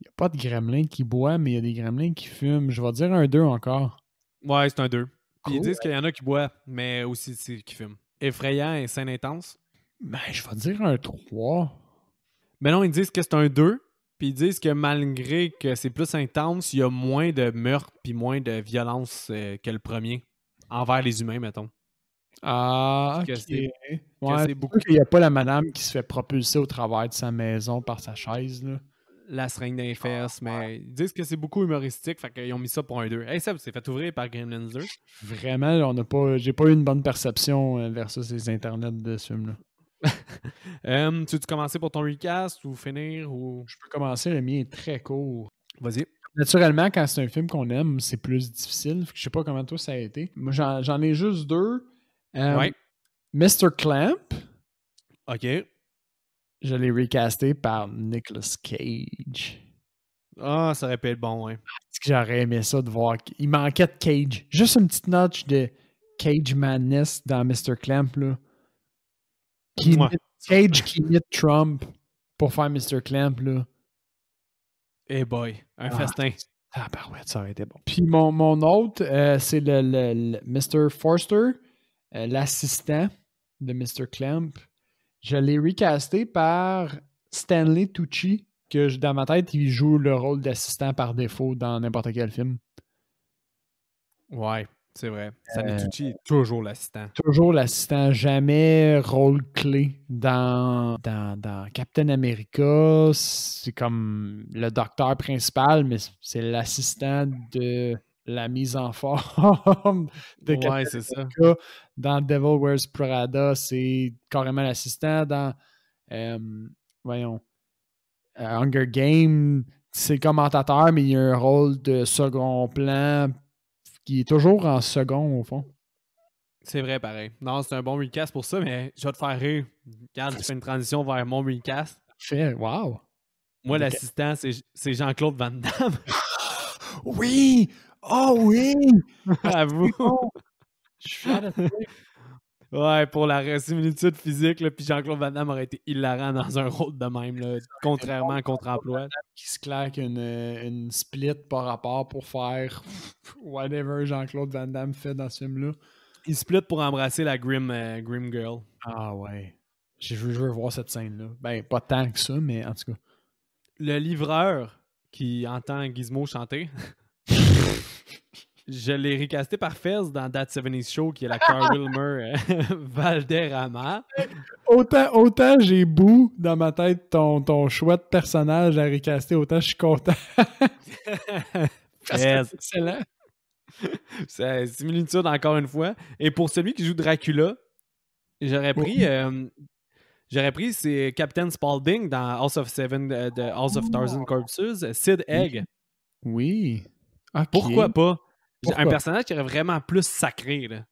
Il n'y a pas de gremlins qui boivent, mais il y a des gremlins qui fument. Je vais dire un 2 encore.
Ouais, c'est un 2. Puis ils
Cool.
disent qu'il y en a qui boivent, mais aussi qui fument. Effrayant et scène intense.
Ben, je vais dire un 3.
Mais non, ils disent que c'est un 2. Puis ils disent que malgré que c'est plus intense, il y a moins de meurtre puis moins de violence que le premier. Envers les humains, mettons.
Ah,
Que
ok.
c'est-
Ouais,
c'est beaucoup-
qu'il n'y a pas la madame qui se fait propulser au travers de sa maison par sa chaise, là.
La seringue dans les fesses, mais ils disent que c'est beaucoup humoristique, fait qu'ils ont mis ça pour un 2. Hey Seb, c'est fait ouvrir par Gremlins 2.
Vraiment, là, j'ai pas eu une bonne perception versus les internets de ce film-là.
Tu veux-tu commencer pour ton recast ou finir ou...
Je peux commencer, le mien est très court.
Vas-y.
Naturellement, quand c'est un film qu'on aime, c'est plus difficile. Je sais pas comment toi ça a été. Moi, j'en ai juste 2.
Ouais.
Mr. Clamp,
OK.
je l'ai recasté par Nicolas Cage.
Ah, ça aurait pu être bon, ouais.
Est-ce que j'aurais aimé ça de voir. Il manquait de Cage. Juste une petite notch de Cage Madness dans Mr. Clamp, là.
Ouais.
Cage qui imite Trump pour faire Mr. Clamp, là.
Hey boy, un festin.
Ah, bah ouais, ça aurait été bon. Puis mon autre, c'est le Mr. Forster, l'assistant de Mr. Clamp. Je l'ai recasté par Stanley Tucci, que dans ma tête, il joue le rôle d'assistant par défaut dans n'importe quel film.
Ouais, c'est vrai. Stanley Tucci est toujours l'assistant.
Toujours l'assistant, jamais rôle clé dans Captain America. C'est comme le docteur principal, mais c'est l'assistant de la mise en forme de Captain
Ouais, c'est ça.
America. Dans Devil Wears Prada, c'est carrément l'assistant. Dans Hunger Games, c'est le commentateur, mais il y a un rôle de second plan qui est toujours en second, au fond.
C'est vrai, pareil. Non, c'est un bon recast pour ça, mais je vais te faire rire. Regarde, tu fais une transition vers mon recast.
Fait, wow!
Moi, l'assistant, c'est Jean-Claude Van Damme.
Oui! Oh oui!
Avoue.
Je suis fier de toi.
Ouais, pour la similitude physique, là, puis Jean-Claude Van Damme aurait été hilarant dans un rôle de même, là, contrairement à Contre-emploi.
Qui se claque une split par rapport pour faire whatever Jean-Claude Van Damme fait dans ce film-là.
Il split pour embrasser la Grim Girl.
Ah ouais. Je veux voir cette scène-là. Ben, pas tant que ça, mais en tout cas.
Le livreur qui entend Gizmo chanter, je l'ai recasté par Fez dans That 70's Show, qui est la Carl Wilmer Valderrama.
Autant j'ai beau dans ma tête ton choix de personnage à recaster, autant je suis content. Parce que c'est excellent.
C'est similitude encore une fois. Et pour celui qui joue Dracula, J'aurais pris... J'aurais pris c'est Captain Spaulding dans House of Seven, de House of Thousand Corpses, Sid Egg.
Oui. OK.
Pourquoi pas? Un
Pourquoi?
personnage qui aurait vraiment plus sacré, là.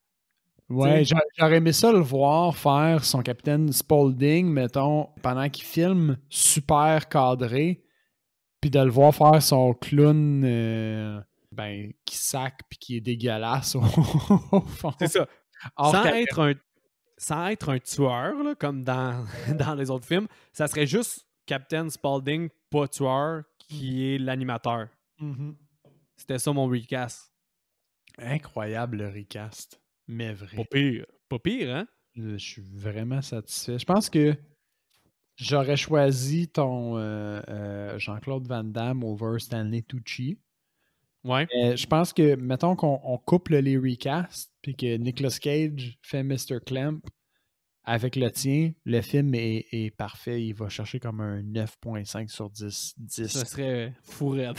Ouais,
T'sais?
j'aurais aimé ça le voir faire son capitaine Spaulding, mettons, pendant qu'il filme, super cadré, puis de le voir faire son clown qui sac puis qui est dégueulasse au fond.
C'est ça.
Hors
Sans
caméra.
être un tueur, là, comme dans, dans les autres films, ça serait juste Captain Spaulding, pas tueur, qui est l'animateur.
Mhm.
C'était ça mon recast.
Incroyable le recast, mais vrai.
Pas pire. Pas pire, hein?
Je suis vraiment satisfait. Je pense que j'aurais choisi ton Jean-Claude Van Damme over Stanley Tucci.
Ouais.
Je pense que, mettons qu'on couple les recasts, puis que Nicolas Cage fait Mr. Clamp avec le tien, le film est parfait. Il va chercher comme un 9.5 sur 10.
Ça serait fou raide.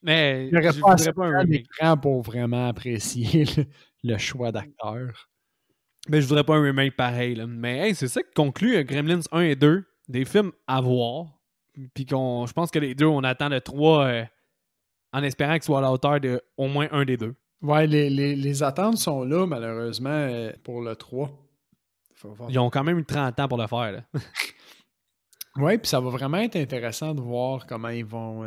Mais
Il n'y aurait
je
pas
voudrais pas un
assez
remake.
d'écran pour vraiment apprécier le choix d'acteur.
Mais je voudrais pas un remake pareil. Là. Mais hey, c'est ça qui conclut Gremlins 1 et 2. Des films à voir. Puis je pense que les deux, on attend le 3 en espérant qu'ils soient à la hauteur de au moins un des deux.
Ouais, les attentes sont là, malheureusement, pour le 3. Faut voir.
Ils ont quand même eu 30 ans pour le faire. Là.
Oui, puis ça va vraiment être intéressant de voir comment ils vont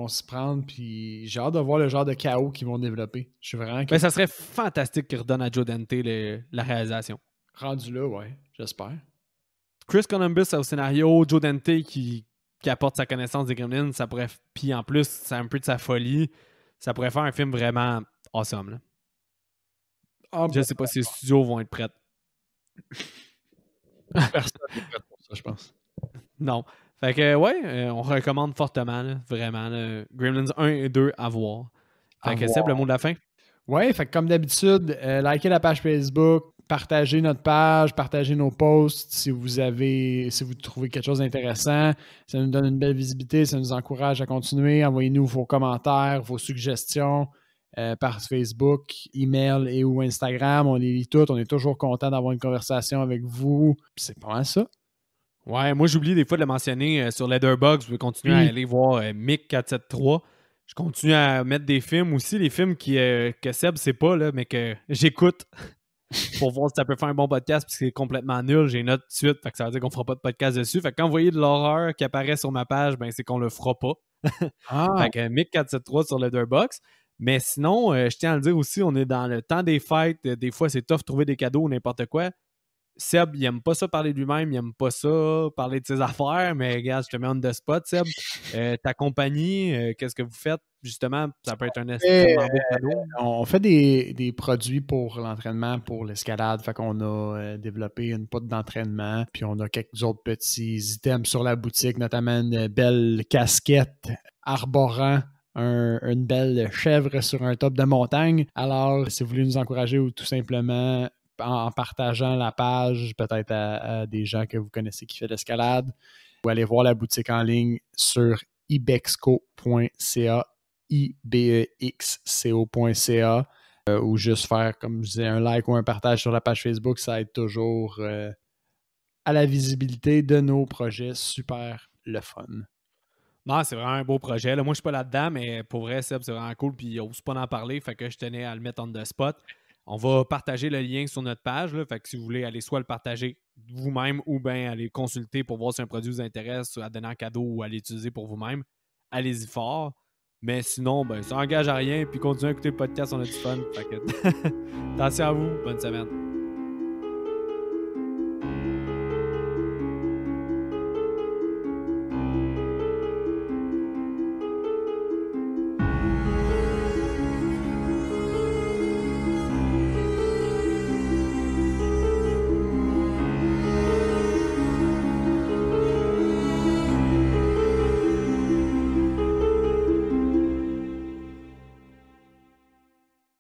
se prendre. Puis j'ai hâte de voir le genre de chaos qu'ils vont développer. Je suis vraiment
Ben, ça serait fantastique qu'ils redonnent à Joe Dante la réalisation.
rendu là, ouais, j'espère.
Chris Columbus au scénario, Joe Dante qui apporte sa connaissance des Gremlins, ça pourrait. Puis en plus, c'est un peu de sa folie. Ça pourrait faire un film vraiment awesome. Là.
Ah,
Je sais pas si les studios vont être prêts.
personne n'est prêt pour ça, je pense.
Non. Fait que, ouais, on recommande fortement, là, vraiment, là, Gremlins 1 et 2 à voir. Fait que, Seb, le mot de la fin?
Ouais, fait que comme d'habitude, likez la page Facebook, partagez notre page, partagez nos posts si vous trouvez quelque chose d'intéressant. Ça nous donne une belle visibilité, ça nous encourage à continuer. Envoyez-nous vos commentaires, vos suggestions par Facebook, email et ou Instagram. On les lit toutes. On est toujours content d'avoir une conversation avec vous. C'est pas mal ça.
Ouais, moi, j'oublie des fois de le mentionner sur Letterboxd. Vous pouvez continuer à aller voir Mick473. Je continue à mettre des films aussi, les films que Seb sait pas, là, mais que j'écoute pour voir si ça peut faire un bon podcast, parce que c'est complètement nul. J'ai une note de suite, fait que ça veut dire qu'on fera pas de podcast dessus. Fait que quand vous voyez de l'horreur qui apparaît sur ma page, ben c'est qu'on le fera pas. Fait que Mick473 sur Letterboxd. Mais sinon, je tiens à le dire aussi, on est dans le temps des fêtes. Des fois, c'est tough de trouver des cadeaux ou n'importe quoi. Seb, il aime pas ça parler de lui-même, il aime pas ça parler de ses affaires, mais regarde, je te mets on the spot, Seb. Ta compagnie, qu'est-ce que vous faites? Justement, ça peut être un extrêmement beau cadeau.
On fait des produits pour l'entraînement, pour l'escalade. Fait qu'on a développé une poudre d'entraînement, puis on a quelques autres petits items sur la boutique, notamment une belle casquette arborant une belle chèvre sur un top de montagne. Alors, si vous voulez nous encourager ou tout simplement en partageant la page, peut-être à des gens que vous connaissez qui font de l'escalade, ou allez voir la boutique en ligne sur ibexco.ca, ibexco.ca, ou juste faire, comme je disais, un like ou un partage sur la page Facebook. Ça aide toujours à la visibilité de nos projets. Super le fun.
Non, c'est vraiment un beau projet. Là, moi, je suis pas là-dedans, mais pour vrai, Seb, c'est vraiment cool, puis il n'ose pas en parler, fait que je tenais à le mettre on the spot. On va partager le lien sur notre page. Là, fait que si vous voulez aller soit le partager vous-même ou bien aller consulter pour voir si un produit vous intéresse, à donner en cadeau ou à l'utiliser pour vous-même, allez-y fort. Mais sinon, ben, ça n'engage à rien. Puis continuez à écouter le podcast, on a du fun. Fait que attention à vous. Bonne semaine.